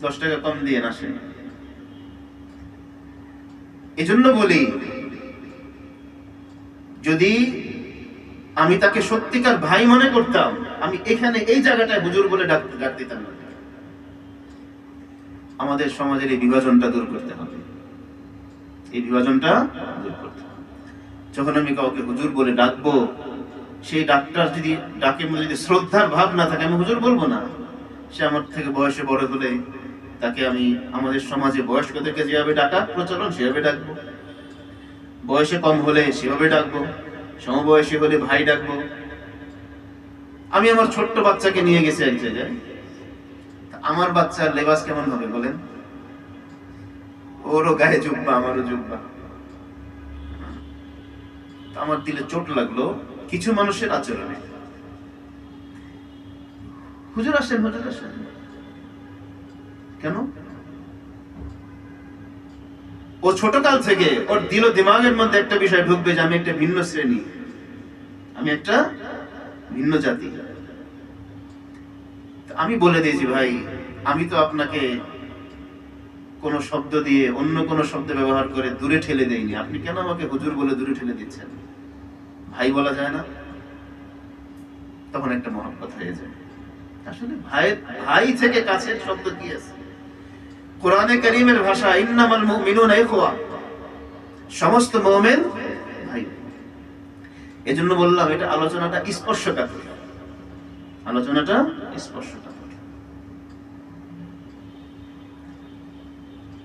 10 টাকা কম দিয়ে আসেন। এজন্য বলি, যদি আমি তাকে সত্যিকার ভাই মনে করতাম, আমি এখানে এই জায়গাটায় হুজুর বলে ডাক দিতাম না। আমাদের সমাজের এই বিভাজনটা দূর করতে হবে, এই বিভাজনটা দূর করতে হবে। যখন আমি কাউকে হুজুর বলে ডাকবো, সেই ডাক্তার যদি ডাকের মধ্যে যদি শ্রদ্ধার ভাব না থাকে, আমি হুজুর বলবো না। সে আমার থেকে বয়সে বড় হলে তাকে আমি আমাদের সমাজে বয়স্কদেরকে যেভাবে ডাকার প্রচলন সেভাবে ডাকবো, বয়সে কম হলে সেভাবে ডাকবো, সমবয়সী হলে ভাই ডাকবো। আমি আমার ছোট্ট বাচ্চাকে নিয়ে গেছি এক জায়গায়, আমার বাচ্চার লেবাস কেমন হবে বলেন? ওরও গায়ে জুব্বা, আমারও জুব্বা। আমার দিলে চোট লাগলো কিছু মানুষের আচরণে। হুজুর আসেন, হুজুর আসেন, কেন? ও ছোট কাল থেকে ওর দিল দিমাগের মধ্যে একটা বিষয় ঢুকবে যে আমি একটা ভিন্ন শ্রেণী, আমি একটা ভিন্ন জাতি। আমি বলে দিয়েছি, ভাই আমি তো আপনাকে কোন শব্দ দিয়ে, অন্য কোন শব্দ ব্যবহার করে দূরে ঠেলে দেইনি, আপনি কেন আমাকে হুজুর বলে দূরে ঠেলে দিচ্ছেন? ভাই বলা যায় না? তখন একটা মহব্বত হয়ে যায়। আসলে ভাই থেকে কাছের শব্দ কি আছে? কোরআনে কারীমের ভাষা, ইন্নামাল মুমিনুনা ইখওয়া, সমস্ত মুমিন ভাই। এজন্য বললাম এটা আলোচনাটা স্পর্শকাতর, আলোচনাটা স্পর্শকাতর।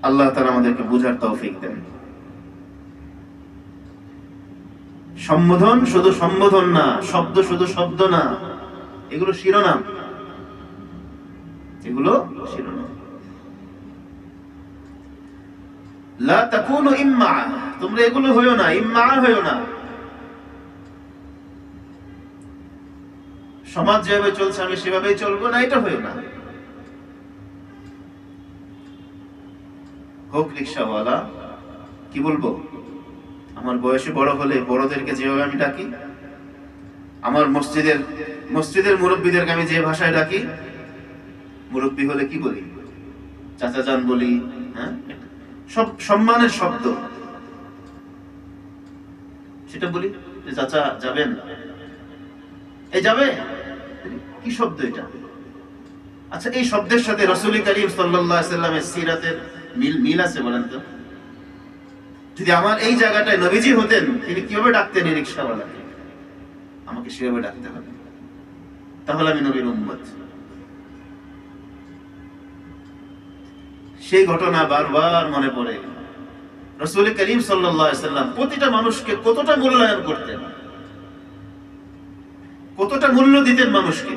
আল্লাহ তাআলা আমাদেরকে বুঝার তৌফিক দেন। সম্বোধন শুধু সম্বোধন না, শব্দ শুধু শব্দ না, এগুলো শিরোনাম, এগুলো শিরোনাম। লা তাকুনু ইম্মা, তোমরা এগুলো হইও না, ইম্মা হইও না। সমাজ যেভাবে চলছে আমি সেভাবেই চলবো না, এটা হইও না। হোক রিক্সাওয়ালা, কি বলবো, আমার বয়সে বড় হলে বড়দেরকে যেভাবে আমি ডাকি, আমার মসজিদের মুরব্বীদেরকে আমি যে ভাষায় ডাকি, মুরব্বী হলে কি বলি, চাচা যান বলি, হ্যাঁ, সব সম্মানের শব্দ, সেটা বলি যে চাচা যাবেন, এই যাবে, কি শব্দ এটা? আচ্ছা, এই শব্দের সাথে রাসূল করিম সাল্লাল্লাহু আলাইহি ওয়াসাল্লামের সিরাতের মিল আছে বলেন তো? যদি আমার এই জায়গাটায় নবীজি হতেন, তিনি কিভাবে ডাকতেন এই রিকশাওয়ালাকে? আমাকে সেভাবে ডাকতে হবে, তাহলে আমি নবীর উম্মত। সেই ঘটনা বারবার মনে পড়ে। রাসূল করিম সাল্লাল্লাহু আলাইহি ওয়াসাল্লাম প্রতিটা মানুষকে কতটা মূল্যায়ন করতেন, কতটা মূল্য দিতেন মানুষকে।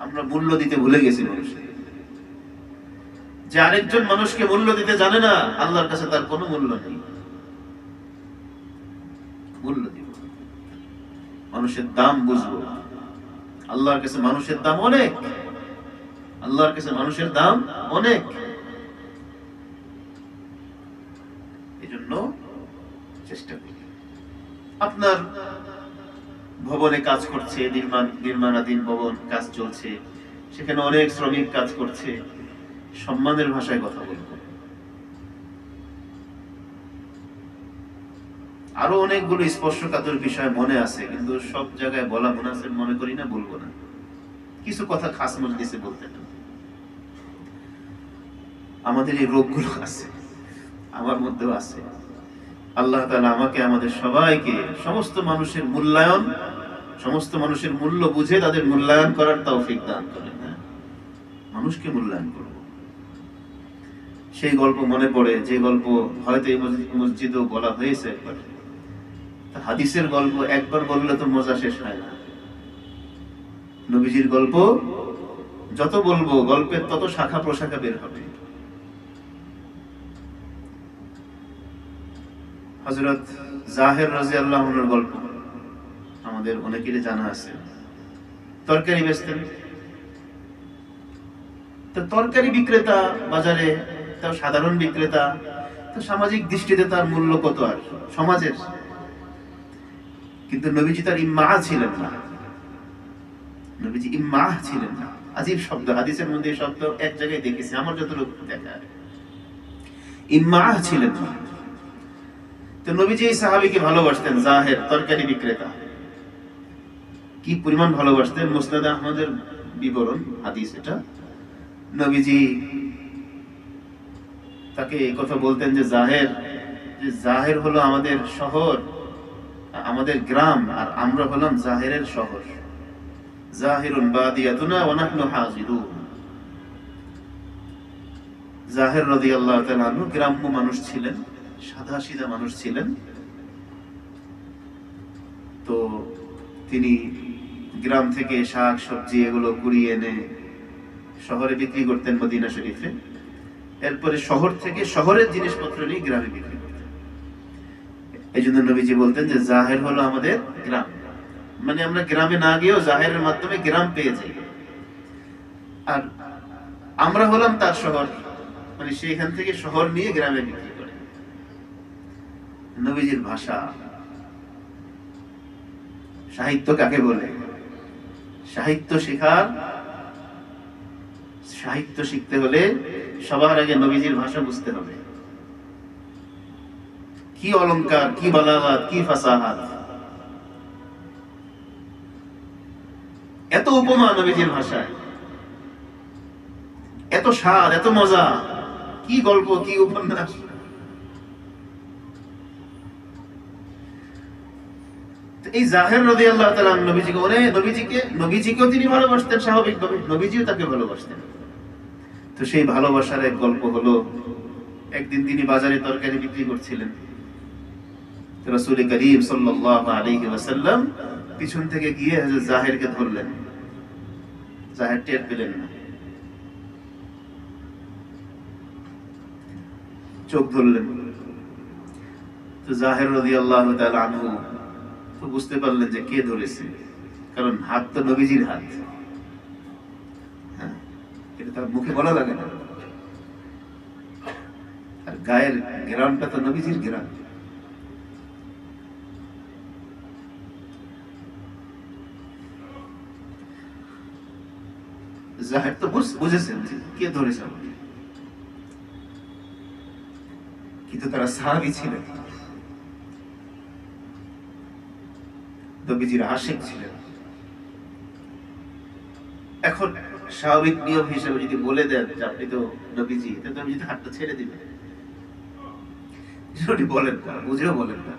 আমরা মূল্য দিতে ভুলে গেছি মানুষকে। যে আরেকজন মানুষকে মূল্য দিতে জানে না, আল্লাহর কাছে তার কোনো মূল্য নেই। মূল্য দিব, মানুষের দাম বুঝবো। আল্লাহর কাছে মানুষের দাম অনেক, আল্লাহর কাছে মানুষের দাম অনেক। এজন্য চেষ্টা করি। আপনার ভবনে কাজ করছে, নির্মাণাধীন ভবন কাজ চলছে, সেখানে অনেক শ্রমিক কাজ করছে, সম্মানের ভাষায় কথা বলবো। আরো অনেকগুলো স্পর্শকাতর বিষয় মনে আছে, কিন্তু সব জায়গায় বলা মুনাসিব মনে করি না, বলবো না। কিছু কথা খাস মজলিসে বলতে না। আমাদের এই রোগগুলো আছে, আমার মধ্যেও আছে। আল্লাহ তাআলা আমাকে, আমাদের সবাইকে সমস্ত মানুষের মূল্যায়ন, সমস্ত মানুষের মূল্য বুঝে তাদের মূল্যায়ন করার তৌফিক দান করেন। মানুষকে মূল্যায়ন করব। সেই গল্প মনে পড়ে, যে গল্প হয়তো এই মসজিদেও বলা হয়েছে একবার। হাদিসের গল্প একবার বললে তো মজা শেষ হয় না। নবীজির গল্প যত বলবো, গল্পের তত শাখা প্রশাখা বের হবে। হযরত জাহের রাদিয়াল্লাহু আনহুর গল্প আমাদের অনেকেরই জানা আছে। তরকারি বেচতেন, তো তরকারি বিক্রেতা বাজারে, তাও সাধারণ বিক্রেতা, তো সামাজিক দৃষ্টিতে তার মূল্য কত আর সমাজের। কিন্তু নবীজি তার ইম্মা ছিলেন না, নবীজি ইম্মা ছিলেন না। আজীব শব্দ, হাদিসের মধ্যে শব্দ এক জায়গায় দেখেছি আমার যতটুকু দেখা, ইম্মা ছিলেন না। তো নবীজি এই সাহাবীকে ভালোবাসতেন, জাহের তরকারি বিক্রেতা, কি পরিমাণ ভালোবাসতেন। মুসনাদ আহমদের বিবরণ হাদিস এটা। নবীজি তাকে কথা বলতেন যে জাহের হলো আমাদের শহর, আমাদের গ্রাম, আর আমরা হলাম জাহেরের শহর। জাহিরুন বাদিয়াতুনা ওয়া নাহনু হাজিরুন। জাহের রাদিয়াল্লাহু তাআলা আনহু গ্রাম্য মানুষ ছিলেন, সাদাসিধা মানুষ ছিলেন। তো তিনি গ্রাম থেকে শাক সবজি এগুলো কুড়িয়ে এনে শহরে বিক্রি করতেন, মদিনা শরীফে। এরপরে শহর থেকে শহরের জিনিসপত্র নিয়ে গ্রামে বিক্রি করতেন। এই জন্য নবীজি বলতেন যে জাহের হলো আমাদের গ্রাম, মানে আমরা গ্রামে না গিয়েও জাহেরের মাধ্যমে গ্রাম পেয়ে যাই, আর আমরা হলাম তার শহর, মানে সেখান থেকে শহর নিয়ে গ্রামে বিক্রি করে। নবীজির ভাষা, সাহিত্য কাকে বলে? সাহিত্য শিখতে হলে সবার আগে নবীজির ভাষা বুঝতে হবে। কি অলংকার, কি বালাগাত, কি ফাসাহাত, এত উপমা নবীজির ভাষায়, এত স্বাদ, এত মজা, কি গল্প, কি উপন্যাস। তো এই জাহের রাদিয়াল্লাহু তাআলা নবীজিকেও তিনি ভালোবাসতেন স্বাভাবিকভাবে, নবীজিও তাকে ভালোবাসতেন। তো সেই ভালোবাসার এক গল্প হলো, একদিন তিনি বাজারে তরকারি বিক্রি করছিলেন। রাসূল করিম সাল্লাল্লাহু আলাইহি ওয়াসাল্লাম পিছন থেকে গিয়ে হযরত জাহেরকে ধরলেন। জাহের টের পেলেন না, চোখ ধরলেন। তো জাহের রাদিয়াল্লাহু তাআলা আনহু তো বুঝতে পারলেন যে কে ধরেছে, কারণ হাত তো নবীজির হাত। হ্যাঁ, এটা তার মুখে বলা লাগে না, আর গায়ের ঘেরানটা তো নবীজির ঘেরান। জাহের তো বুঝেছেন যে কে ধরেছে আমাকে, কিন্তু তারা সাহাবী ছিলেন, নবীজির আশিক ছিলেন। এখন স্বাভাবিক নিয়ম হিসেবে যদি বলে দেন যে আপনি তো নবীজি, তাহলে নবীজি হাতটা ছেড়ে দিবেন। যদি বলেন না, বুঝেও বলেন না,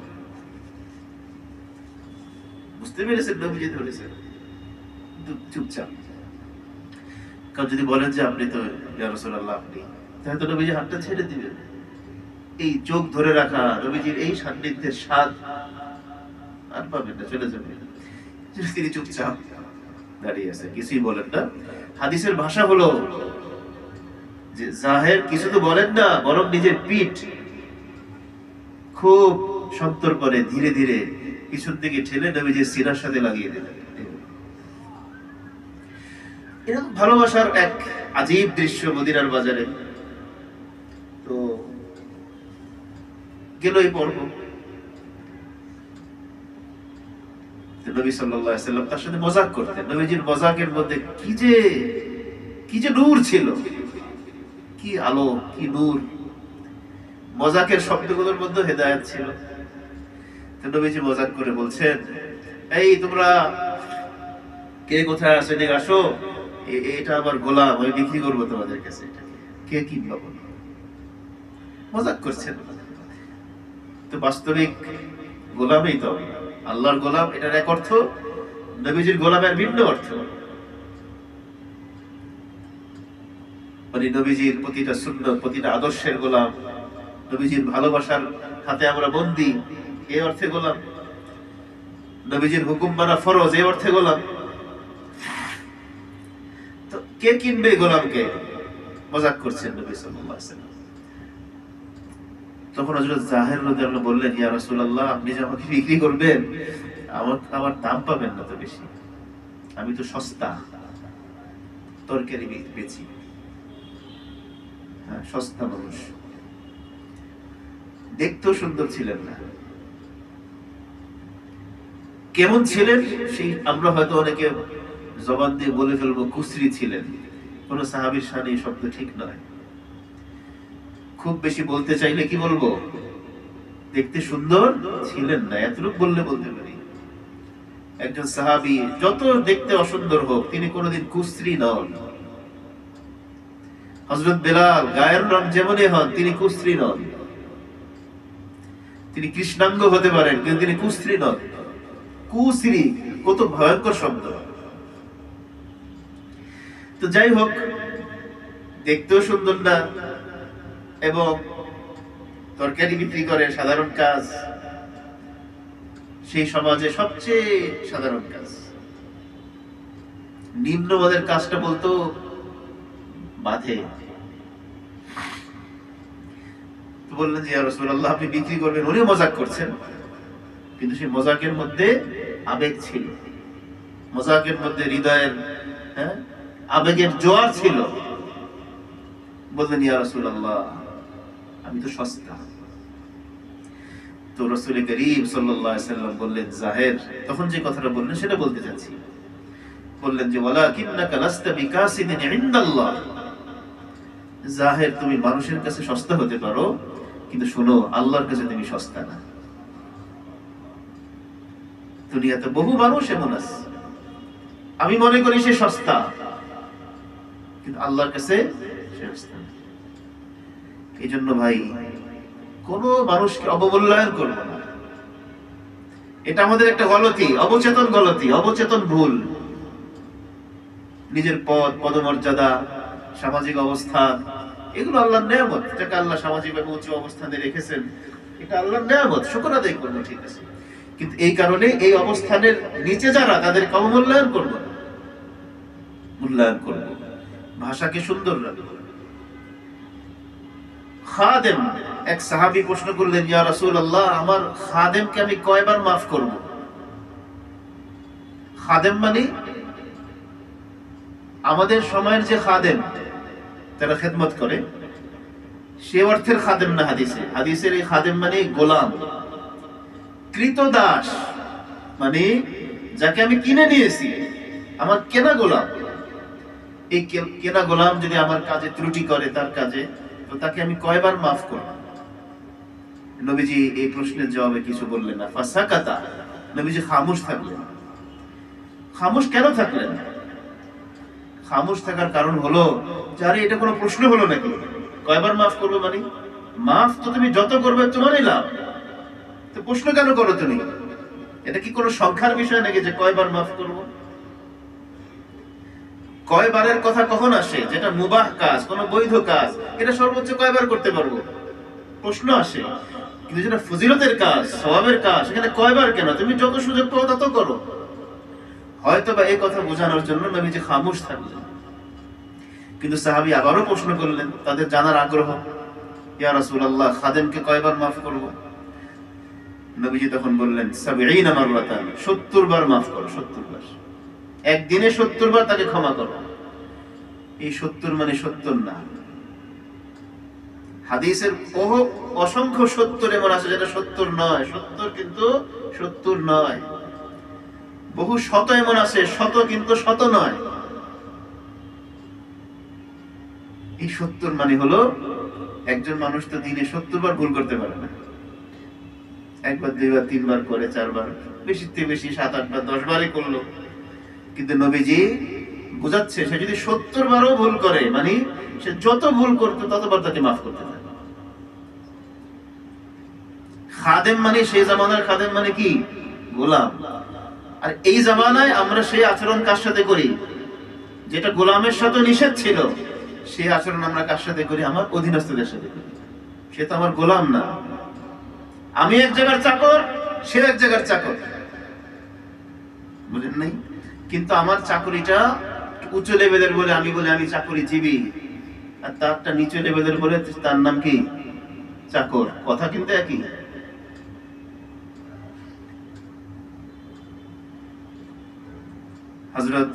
বুঝতে পেরেছেন নবীজি ধরেছেন, কিন্তু চুপচাপ। কারণ যদি বলেন যে আপনি তো ইয়া রাসূলুল্লাহ আপনি, তাহলে তো নবীজি হাতটা ছেড়ে দিবেন। এই চোখ ধরে রাখা, নবীজির এই সান্নিধ্যের স্বাদ আর পাবেন না, চলে যাবে। তিনি চুপচাপ দাঁড়িয়ে আছে, কিছুই বলেন না। হাদিসের ভাষা হলো যে জাহের কিছু তো বলেন না, বরং নিজের পিঠ খুব সন্তর করে ধীরে ধীরে পিছন দিকে ঠেলে নবীজির সিনার সাথে লাগিয়ে দিলেন। এরকম ভালোবাসার এক আজীব দৃশ্য মদিনার বাজারে। তো গেল এই পর্ব, নবী সাল্লাল্লাহু আলাইহি ওয়াসাল্লাম তার সাথে মজাক করতেন। নবীজির মজাকের মধ্যে কি যে নূর ছিল, কি আলো, কি নূর। মজাকের শব্দগুলোর মধ্যে হেদায়েত ছিল। তো নবীজি মজাক করে বলছেন, এই তোমরা কে কোথায় আছো, এদিকে আসো, এটা আমার গোলাম, আমি বিক্রি করবো তোমাদের কাছে, কে কিনবা বলো। মজাক করছেন। তো বাস্তবিক গোলামই তো আল্লাহর গোলাম, এটার এক অর্থ, নবীজির গোলামের ভিন্ন অর্থ। মানে নবীজির প্রতিটা সুন্নাত, প্রতিটা আদর্শের গোলাম, নবীজির ভালোবাসার হাতে আমরা বন্দী, এই অর্থে গোলাম। নবীজির হুকুম মানা ফরজ, এই অর্থে গোলাম। তো কে কিনবে গোলামকে? মজাক করছেন নবী সাল্লাল্লাহু আলাইহি ওয়াসাল্লাম। তখন হযরত জাহের রাদিয়াল্লাহু বললেন, ইয়া রাসূলুল্লাহ, আপনি যে আমাকে বিক্রি করবেন, আমার দাম পাবেন না তো বেশি, আমি তো সস্তা তরকারি বেচি, হ্যাঁ সস্তা মানুষ। দেখতেও সুন্দর ছিলেন না। কেমন ছিলেন সেই আমরা হয়তো অনেকে জবান দিয়ে বলে ফেলবো, কুসরি ছিলেন। কোন সাহাবীর শানে এই শব্দ ঠিক নয়। খুব বেশি বলতে চাইলে কি বলবো, দেখতে সুন্দর ছিলেন না, এতটুকু বললে বলতে পারি। একজন সাহাবী যত দেখতে অসুন্দর হোক, তিনি কোনোদিন কুসরি নন। হযরত বেলাল গায়ের রং যেমনই হন, তিনি কুসরি নন। তিনি কৃষ্ণাঙ্গ হতে পারেন, কিন্তু তিনি কুসরি নন। কুসরি কত ভয়ঙ্কর শব্দ। তো যাই হোক, দেখতেও সুন্দর না, এবং তরকারি বিক্রি করে, সাধারণ কাজ, সেই সমাজে সবচেয়ে সাধারণ কাজ। নিম্নমানের কাজটা বলতো বাধে। তো বললেন যে ইয়া রাসূলুল্লাহ, আপনি বিক্রি করবেন। উনি মজাক করছেন, কিন্তু সেই মজাকের মধ্যে আবেগ ছিল, মজাকের মধ্যে হৃদয়ের আবেগের জোয়ার ছিল। বললেন, ইয়া রাসূলুল্লাহ, আমি তো সস্তা। তো রাসূল করিম সাল্লাল্লাহু আলাইহি ওয়াসাল্লাম বললেন, জাহের, তখন যে কথাটা বললেন সেটা বলতে চাচ্ছি। বললেন যে ওয়ালাকিন্নাকা লাস্তা বিকাসিদিন ইনদাল্লাহ, জাহের, তুমি মানুষের কাছে সস্তা হতে পারো, কিন্তু শোনো, আল্লাহর কাছে তুমি সস্তা না। দুনিয়াতে বহু মানুষ এমন আছে, আমি মনে করি সে সস্তা, কিন্তু আল্লাহর কাছে সে সস্তা না। এই জন্য ভাই, কোন মানুষকে অবমূল্যায়ন করবো না। এটা আমাদের একটা গলতি, অবচেতন গলতি, অবচেতন ভুল। নিজের পদ, পদমর্যাদা, সামাজিক অবস্থান, এগুলো আল্লাহর নেয়ামত, যাকে আল্লাহ সামাজিকভাবে উঁচু অবস্থানে রেখেছেন, এটা আল্লাহর নেয়ামত, শুকর আদায় করবো, ঠিক আছে। কিন্তু এই কারণে এই অবস্থানের নিচে যারা, তাদেরকে অবমূল্যায়ন করবো না, মূল্যায়ন করবো, ভাষাকে সুন্দর রাখবো। খাদেম, এক সাহাবী প্রশ্ন করলেন, ইয়া রাসূলুল্লাহ, আমার খাদেমকে আমি কয়বার মাফ করব? খাদেম মানে আমাদের সময়ের যে খাদেম, তারা খেদমত করে, সে অর্থের খাদেম না হাদিসে। হাদিসের এই খাদেম মানে গোলাম, কৃতদাস, মানে যাকে আমি কিনে নিয়েছি, আমার কেনা গোলাম। এই কেনা গোলাম যদি আমার কাজে ত্রুটি করে, তার কাজে, তো তাকে আমি কয়বার মাফ করব? নবীজি এই প্রশ্নের জবাবে কিছু বললেন না। ফাসাকাতা, নবীজি খামোশ থাকলেন। খামোশ কেন থাকলেন? খামোশ থাকার কারণ হলো, আরে এটা কোনো প্রশ্ন হলো নাকি? কয়বার মাফ করবে মানে? মাফ তো তুমি যত করবে তোমারই লাভ, তো প্রশ্ন কেন করো তুমি? এটা কি কোনো সংখ্যার বিষয় নাকি যে কয়বার মাফ করব? কয়বারের কথা কখন আসে? যেটা মুবাহ কাজ, কোনো বৈধ কাজ, এটা সর্বোচ্চ কয়বার করতে পারবো, প্রশ্ন আসে। কিন্তু যেটা ফজিলতের কাজ, সওয়াবের কাজ, সেখানে কয়বার কেন? তুমি যত সুযোগ পাও তত করো। হয়তো বা এই কথা বোঝানোর জন্য নবীজি খামোশ থাকলেন। কিন্তু সাহাবী আবারও প্রশ্ন করলেন, তাদের জানার আগ্রহ, ইয়া রাসূলুল্লাহ, খাদেমকে কয়বার মাফ করব? নবীজি তখন বললেন, ৭০ মাররাতান, ৭০ বার মাফ করো, ৭০ বার। একদিনে ৭০ বার তাকে ক্ষমা করো। এই ৭০ মানে ৭০ না। হাদিসের বহু অসংখ্য ৭০ এমন আছে যেটা ৭০ নয়, ৭০ কিন্তু ৭০ নয়। বহু শত এমন আছে, শত কিন্তু শত নয়। এই ৭০ মানে হলো, একজন মানুষ তো দিনে ৭০ বার ভুল করতে পারে না। একবার, দুইবার, তিনবার করে, চারবার, বেশি থেকে বেশি ৭-৮ বার, ১০ বারই করলো। কিন্তু নবীজি বুঝাচ্ছে, সে যদি ৭০ বারও ভুল করে, মানে সে যত ভুল করতো ততবার তাকে মাফ করতে থাকে। খাদেম মানে, সেই জামানার খাদেম মানে কি? গোলাম। আর এই জামানায় আমরা সেই আচরণ কার সাথে করি যেটা গোলামের সাথে নিষেধ ছিল? সেই আচরণ আমরা কার সাথে করি? আমার অধীনস্থদের সাথে করি। সে তো আমার গোলাম না। আমি এক জায়গার চাকর, সে এক জায়গার চাকর, বুঝেন নাই? কিন্তু আমার চাকরিটা উচ্চ লেভেলের বলে আমি বলি আমি চাকরিজীবী, আর তারটা নিচু লেভেলের বলে তার নাম কি? চাকর। কথা কিন্তু একই। হযরত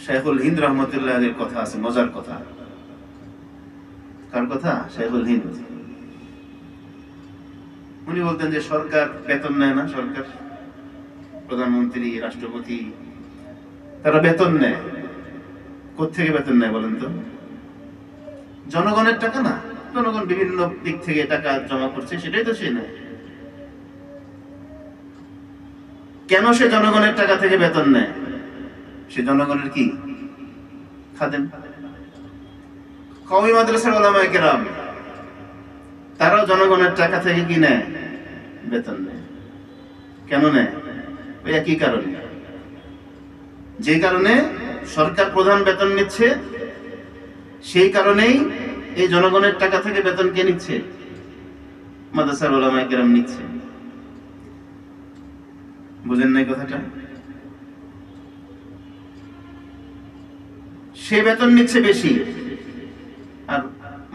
শাইখুল হিন্দ রাহমাতুল্লাহ আলাইহির কথা আছে, মজার কথা। কার কথা? শাইখুল হিন্দ। উনি বলতেন যে সরকার বেতন নেয় না, সরকার, প্রধানমন্ত্রী, রাষ্ট্রপতি, তারা বেতন নেয়। কোত্থেকে বেতন নেয় বলেন তো? জনগণের টাকা না? জনগণ বিভিন্ন দিক থেকে টাকা জমা করছে, সেটাই তো সে নেয়। কেন সে জনগণের টাকা থেকে বেতন নেয়? সে জনগণের কি? খাদেম। কওমি মাদ্রাসার উলামায়ে কেরাম, তারাও জনগণের টাকা থেকে কি নেয়? বেতন নেয়। কেন নেয়? ওই একই কারণে। যে কারণে সরকার প্রধান বেতন নিচ্ছে, সেই কারণেই এই জনগণের টাকা থেকে বেতন কে নিচ্ছে? মাদ্রাসার উলামায়ে কেরাম নিচ্ছে। বুঝেন নাই কথাটা? সে বেতন নিচ্ছে বেশি, আর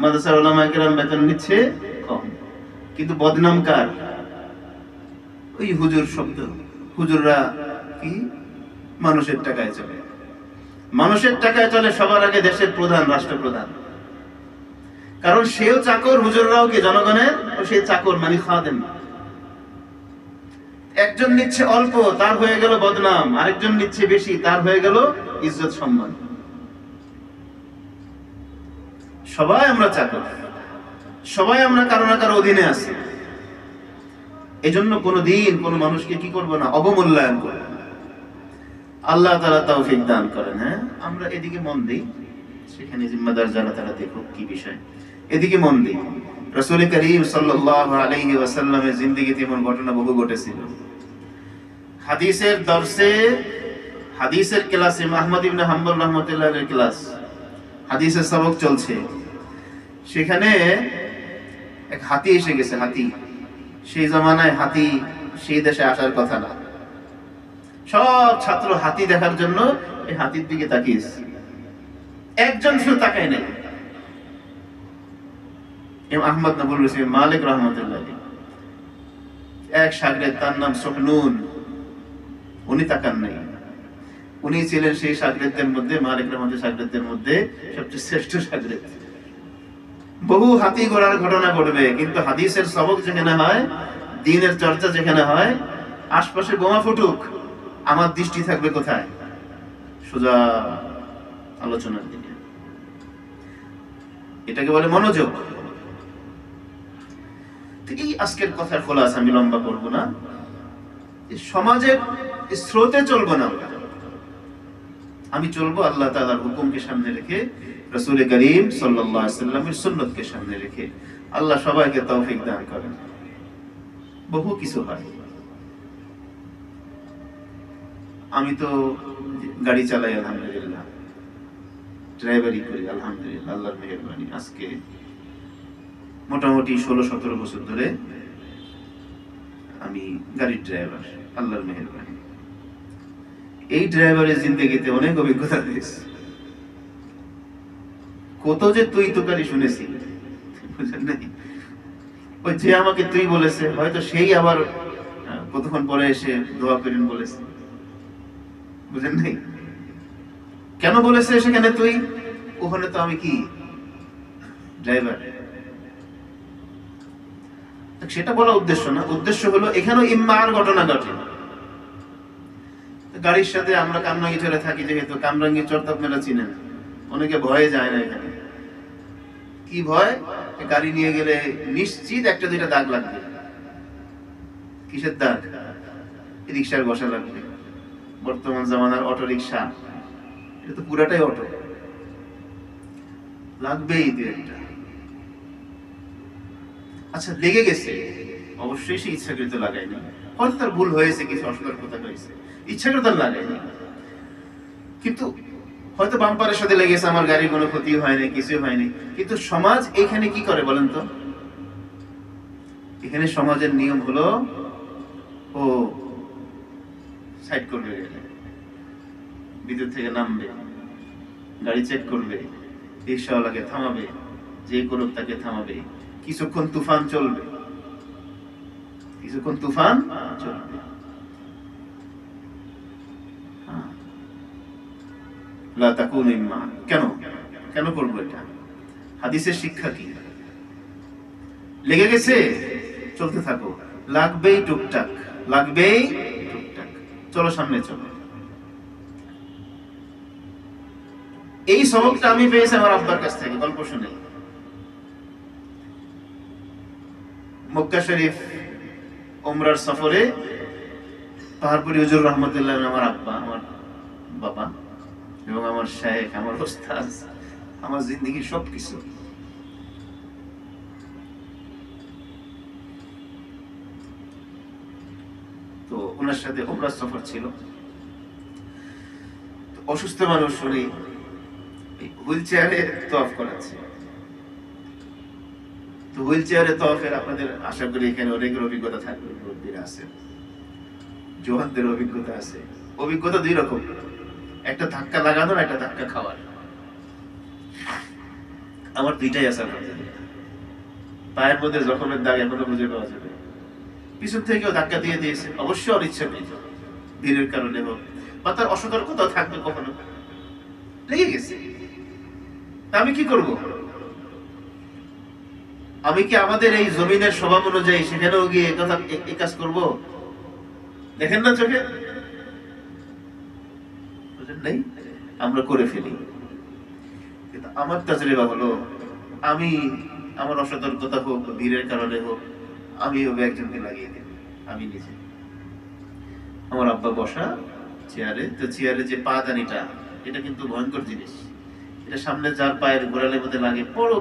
মাদ্রাসার উলামায়ে কেরাম বেতন নিচ্ছে কম। কিন্তু বদনাম কার? ওই হুজুর শব্দ। হুজুররা কি মানুষের টাকায় চলে, মানুষের টাকায় চলে সবার আগে দেশের প্রধান, রাষ্ট্রপ্রধান। কারণ সেও চাকর, হুজুররাও কি জনগণের, ও সে চাকর মানে খাদেম। একজন নিচ্ছে অল্প, তার হয়ে গেল বদনাম, আরেকজন নিচ্ছে বেশি, তার হয়ে গেল ইজ্জত সম্মান। সবাই আমরা চাকর, সবাই আমরা কারো না কারো অধীনে আছি। এজন্য কোনদিন কোন মানুষকে কি করব না? অবমূল্যায়ন করব না। আল্লাহ তাআলা তৌফিক দান করেন। হ্যাঁ, আমরা এদিকে মন দেই, সেখানে জিম্মাদার যারা তারা দেখুক কি বিষয়, এদিকে মন দেই। রাসূল করিম সাল্লাল্লাহু আলাইহি ওয়াসাল্লামের জিন্দেগিতে এমন ঘটনা বহু ঘটেছিল। হাদিসের দর্সে, হাদিসের ক্লাসে, আহমদ ইবনে হাম্বল রাহমাতুল্লাহির ক্লাস, হাদিসের সবক চলছে, সেখানে এক হাতি এসে গেছে। হাতি, সেই জামানায় হাতি সেই দেশে আসার কথা না। সব ছাত্র হাতি দেখার জন্য এই হাতির দিকে তাকিয়েছে, একজন শুধু তাকায় নাই। আহমদ নবুল রসিম মালিক রহমতুল্লাহ, এক শাগরেদ, তার নাম সুহনুন, উনি তাকান নাই। উনি ছিলেন সেই শাগরেদদের মধ্যে, মালিক রহমতের শাগরেদদের মধ্যে সবচেয়ে শ্রেষ্ঠ শাগরেদ। বহু হাতি ঘোড়ার ঘটনা ঘটবে, কিন্তু হাদিসের সবক যেখানে হয়, দ্বীনের চর্চা যেখানে হয়, আশপাশে বোমা ফুটুক, আমার দৃষ্টি থাকবে কোথায়? সোজা আলোচনার দিকে। এটাকে বলে মনোযোগ। এই আজকের কথার খোলাসা, আমি লম্বা করবো না। সমাজের স্রোতে চলবো না, আমি চলবো আল্লাহ তাআলার হুকুমকে সামনে রেখে, রাসূল করিম সাল্লাল্লাহু আলাইহি ওয়াসাল্লামের সুন্নতকে সামনে রেখে। আল্লাহ সবাইকে তৌফিক দান করেন। বহু কিছু হয়। আমি তো গাড়ি চালাই আলহামদুলিল্লাহ, ড্রাইভারি করি আলহামদুলিল্লাহ, আল্লাহর মেহেরবানি। আজকে মোটামুটি 16-17 বছর ধরে আমি গাড়ির ড্রাইভার, আল্লাহর মেহেরবানি। এই ড্রাইভারের জিন্দেগিতে অনেক অভিজ্ঞতা দিয়েছে। কত যে তুই তুকারি শুনেছি, বুঝলেন নাকি? ওই যে আমাকে তুই বলেছে, হয়তো সেই আবার কতক্ষণ পরে এসে দোয়া করেন বলেছে, বুঝলেন নাই? কেন বলেছে সেখানে তুই? ওখানে তো আমি কি ড্রাইভার। সেটা বলা উদ্দেশ্য না। উদ্দেশ্য হলো এখানেও ইম্মার ঘটনা ঘটে। গাড়ির সাথে আমরা কামরাঙ্গি চলে থাকি, যেহেতু কামরাঙ্গি চর তো আপনারা চিনেন, অনেকে ভয়ে যায় না। এখানে কি ভয়? গাড়ি নিয়ে গেলে নিশ্চিত একটা দুইটা দাগ লাগবে। কিসের দাগ? রিক্সার বসা লাগবে। বর্তমান জামানার অটো রিক্সা, এটা তো পুরাটাই অটো, লাগবেই দু একটা। আচ্ছা, লেগে গেছে, অবশ্যই সে ইচ্ছাকৃত লাগায়নি, হয়তো তার ভুল হয়েছে, কিছু অসতর্কতা হয়েছে, ইচ্ছাকৃত লাগায়নি। কিন্তু হয়তো বাম্পারের সাথে লেগেছে, আমার গাড়ির কোনো ক্ষতি হয়নি, কিছু হয়নি। কিন্তু সমাজ এখানে কি করে বলেন তো? এখানে সমাজের নিয়ম হলো, ও সাইড করবে, বিদ্যুৎ থেকে নামবে, গাড়ি চেক করবে, রিক্সাওয়ালাকে থামাবে, যে করুক তাকে থামাবে, কিছুক্ষণ তুফান চলবে, কিছুক্ষণ তুফান চলবে। লা তাকুনু ইম্মা। কেন কেন করবো এটা? হাদিসের শিক্ষা কি? লেগে গেছে, চলতে থাকো, লাগবেই টুকটাক, লাগবেই টুকটাক, চলো সামনে চলো। এই সবকটা আমি পেয়েছি আমার আব্বার কাছ থেকে, গল্প শুনে। মক্কা শরীফ উমরার সফরে পাহাড়পুরি হুজুর রহমতুল্লাহ, আমার আব্বা, আমার বাবা এবং আমার শায়েখ, আমার ওস্তাদ, আমার জিন্দেগির সবকিছু। তো ওনার সাথে উমরার সফর ছিল। অসুস্থ মানুষ, উনি হুইল চেয়ারে তওয়াফ করাচ্ছে। তো হুইল চেয়ারে তওয়াফের আপনাদের আশা করি এখানে অনেকের অভিজ্ঞতা থাকবে, মুরব্বিরা আছে, জওয়ানদের অভিজ্ঞতা আছে। অভিজ্ঞতা দুই রকম, একটা ধাক্কা লাগানোর, একটা ধাক্কা খাওয়ার। আমার দুইটাই আছে আলহামদুলিল্লাহ। পায়ের মধ্যে জখমের দাগ এখনো বুঝে পাওয়া যাবে। পিছন থেকেও ধাক্কা দিয়ে দিয়েছে, অবশ্যই অনিচ্ছাকৃত, ভিড়ের কারণে হোক বা তার অসতর্কতা থাকবে, কখনো লেগে গেছে। তা আমি কি করব? আমি কি আমাদের এই জমিনের স্বভাব অনুযায়ী সেখানেও গিয়ে কথা এই কাজ করবো? দেখেন না চোখে, নেই, আমরা করে ফেলি। কিন্তু আমার তাজরিবা হলো, আমি আমার অসতর্কতা হোক, ভিড়ের কারণে হোক, আমি একজনকে লাগিয়ে দেব, আমি নিজে। আমার আব্বা বসা চেয়ারে, তো চেয়ারে যে পাদানিটা, এটা কিন্তু ভয়ঙ্কর জিনিস। এটা সামনে যার পায়ের গোড়ালের মধ্যে লাগে, বড়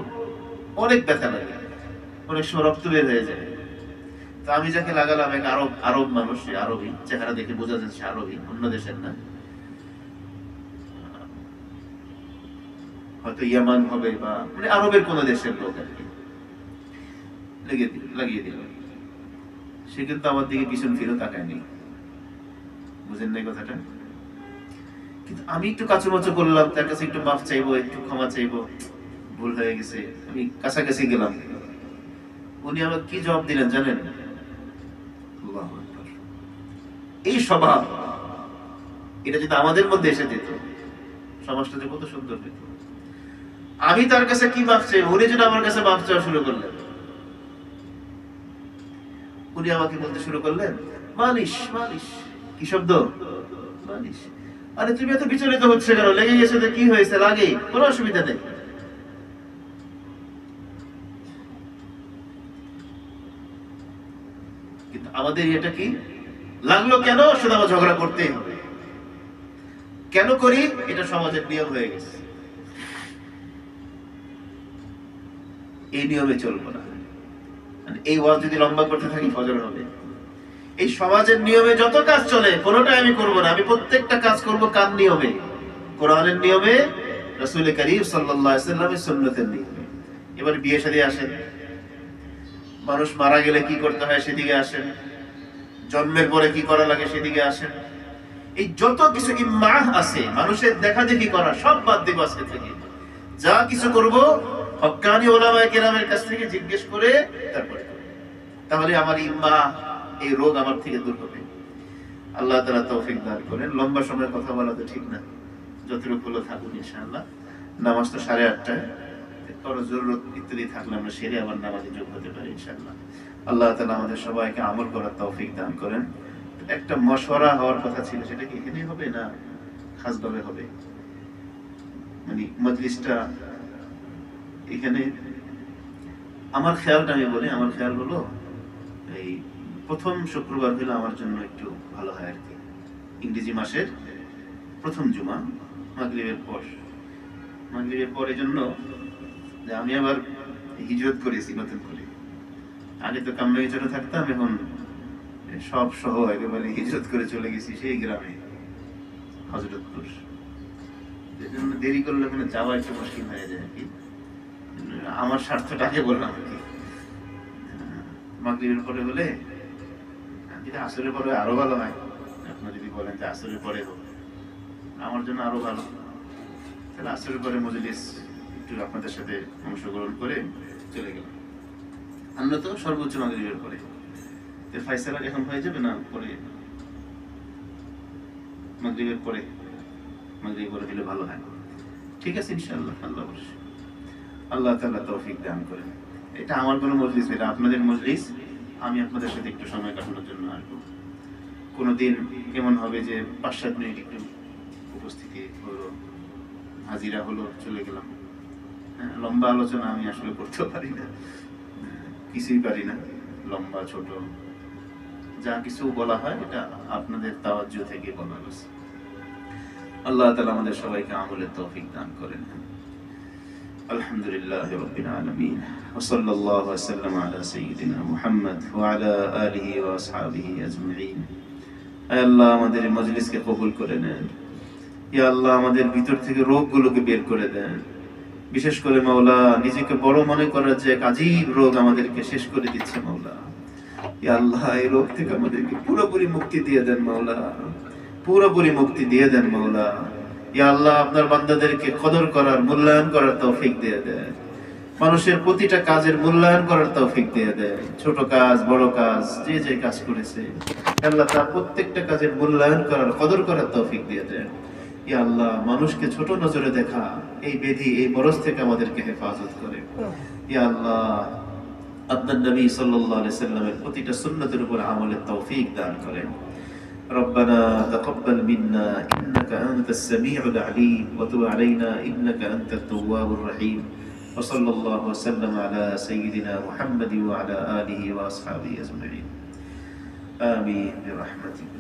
অনেক ব্যথা লাগে, অনেক সময় রক্ত বের হয়ে যায়। তো আমি যাকে লাগালাম এক আরব মানুষ, আরবি, চেহারা দেখে বোঝা যাচ্ছে আরবি, অন্য দেশের না, হয়তো ইয়ামান হবে বা মানে আরবের কোন দেশের লোক আর কি, লাগিয়ে দিল। সে কিন্তু আমার দিকে পিছন ফিরে তাকায়নি, বুঝেন নাই কথাটা? কিন্তু আমি একটু কাচুমাচু করলাম, তার কাছে একটু মাফ চাইবো, একটু ক্ষমা চাইবো, ভুল হয়ে গেছে, আমি কাছাকাছি গেলাম। উনি আমাকে কি জবাব দিলেন জানেন? আল্লাহু আকবার। এই স্বভাব এটা যদি আমাদের মধ্যে এসে যেত, সমাজটা যে কত সুন্দর হতো। আমি তার কাছে কি মাফ চাই, উনি যেটা আমার কাছে মাফ চাওয়া শুরু করলেন। উনি আমাকে বলতে শুরু করলেন মালিশ মালিশ। কি শব্দ? মালিশ। আরে তুমি এত বিচলিত হচ্ছে কেন? লেগে গেছে তো কি হয়েছে? লাগে, কোনো অসুবিধা নেই। কিন্তু আমাদের এটা কি লাগলো কেন? শুধু আমার ঝগড়া করতেই হবে। কেন করি? এটা সমাজের নিয়ম হয়ে গেছে, এই নিয়মে চলবো না। এই ওয়াজ যদি লম্বা করতে থাকি ফজর হবে। এই সমাজের নিয়মে যত কাজ চলে কোনোটাই আমি করব না। আমি প্রত্যেকটা কাজ করব কার নিয়মে? কোরআনের নিয়মে, রাসূল করিম সাল্লাল্লাহু আলাইহি ওয়াসাল্লামের সুন্নতের নিয়মে। এবার বিয়ে শাদী আসেন, মানুষ মারা গেলে কি করতে হয় সেদিকে আসেন, জন্মের পরে কি করা লাগে সেদিকে আসেন। এই যত কিছু ইমাহ আছে মানুষের দেখা দেখি করা, সব বাদ দিব আজকে থেকে। যা কিছু করব হক্কানি ওলামায়ে কেরামের কাছ থেকে জিজ্ঞেস করে তারপরে, তাহলে আমার ইম্মা, এই রোগ আমার থেকে দূর হবে। আল্লাহ তাআলা তৌফিক দান করেন। লম্বা সময় কথা বলা তো ঠিক না, যতটুকু হলো থাকুন ইনশাআল্লাহ। নামাজ তো 8:30টায়, কারো জরুরত ইত্যাদি থাকলে আমরা সেরে আবার নামাজে যোগ হতে পারি ইনশাআল্লাহ। আল্লাহ তাআলা আমাদের সবাইকে আমল করার তৌফিক দান করেন। একটা মশওয়ারা হওয়ার কথা ছিল, সেটা কি এখানেই হবে না খাসভাবে হবে? মানে মজলিসটা এখানে, আমার খেয়ালটা আমি বলি, আমার খেয়াল হলো এই প্রথম শুক্রবার হলে আমার জন্য একটু ভালো হয় আর কি। ইংরেজি মাসের প্রথম জুমা মাগরিবের পর, মাগরিবের পর। এই জন্য যে আমি আবার হিজরত করেছি নতুন করে। আগে তো কামরাঙ্গীরচরে থাকতাম, এখন সব সহ একেবারে হিজরত করে চলে গেছি সেই গ্রামে হযরতপুর। এজন্য দেরি করলে ওখানে যাওয়া একটু মুশকিল হয়ে যায় আর কি। আমার স্বার্থটাকে বললাম আর কি। মাগরিবের পরে হলে, যদি আসরের পরে আরো ভালো হয়। আপনারা যদি বলেন যে আসরের পরে হোক, আমার জন্য আরো ভালো। তাহলে আসরের পরে মজলিস একটু আপনাদের সাথে অংশগ্রহণ করে চলে গেলাম। আমরা তো সর্বোচ্চ মাগরিবের পরে। ফায়সালা এখন হয়ে যাবে না পরে? মাগরিবের পরে, মাগরিব পরে দিলে ভালো হয়। ঠিক আছে ইনশাআল্লাহ। আল্লাহ তাআলা তৌফিক দান করেন। এটা আমার কোনো মজলিস, এটা আপনাদের মজলিস। আমি আপনাদের সাথে একটু সময় কাটানোর জন্য আসবো। কোনোদিন কেমন হবে যে 5-7 মিনিট একটু উপস্থিতি হলো, হাজিরা হলো, চলে গেলাম। লম্বা আলোচনা আমি আসলে করতে পারি না, কিছুই পারি না। লম্বা ছোট যা কিছু বলা হয় এটা আপনাদের তাওয়াজ্জু থেকে বলা হয়েছে। আল্লাহ তাআলা আমাদের সবাইকে আমলের তৌফিক দান করেন। আলহামদুলিল্লাহি রাব্বিল আলামিন ওয়া সাল্লাল্লাহু ওয়া সাল্লামা আলা সাইয়্যিদিনা মুহাম্মদ ওয়া আলা আলিহি ওয়া আসহাবিহি আজমাইন। হে আল্লাহ, আমাদের এই মজলিসকে কবুল করে নেন। ইয়া আল্লাহ, আমাদের ভিতর থেকে রোগগুলোকে বের করে দেন। বিশেষ করে মাওলা, নিজেকে বড় মনে করার যে এক আজীব রোগ আমাদেরকে শেষ করে দিচ্ছে মাওলা। ইয়া আল্লাহ, এই রোগ থেকে আমাদেরকে পুরোপুরি মুক্তি দিয়ে দেন মাওলা, পুরোপুরি মুক্তি দিয়ে দেন মাওলা। ইয়া আল্লাহ, আপনার বান্দাদেরকে কদর করার, মূল্যায়ন করার তৌফিক দিয়ে দেন। মানুষের প্রতিটা কাজের মূল্যায়ন করার তৌফিক দিয়ে দেন। ছোট কাজ, বড় কাজ, যে যে কাজ করেছে আল্লাহ তার প্রত্যেকটা কাজের মূল্যায়ন করার, কদর করার তৌফিক দিয়ে দেন। ইয়া আল্লাহ, মানুষকে ছোট নজরে দেখা এই ব্যাধি, এই মরজ থেকে আমাদেরকে হেফাজত করে। ইয়া আল্লাহ, আপনার নবী সাল্লাল্লাহু আলাইহি সাল্লামের প্রতিটা সুন্নতের উপর আমলের তৌফিক দান করেন। ربنا تقبل منا إنك أنت السميع العليم وتب علينا إنك أنت التواب الرحيم وصلى الله وسلم على سيدنا محمد وعلى آله وأصحابه أجمعين آمين برحمتك.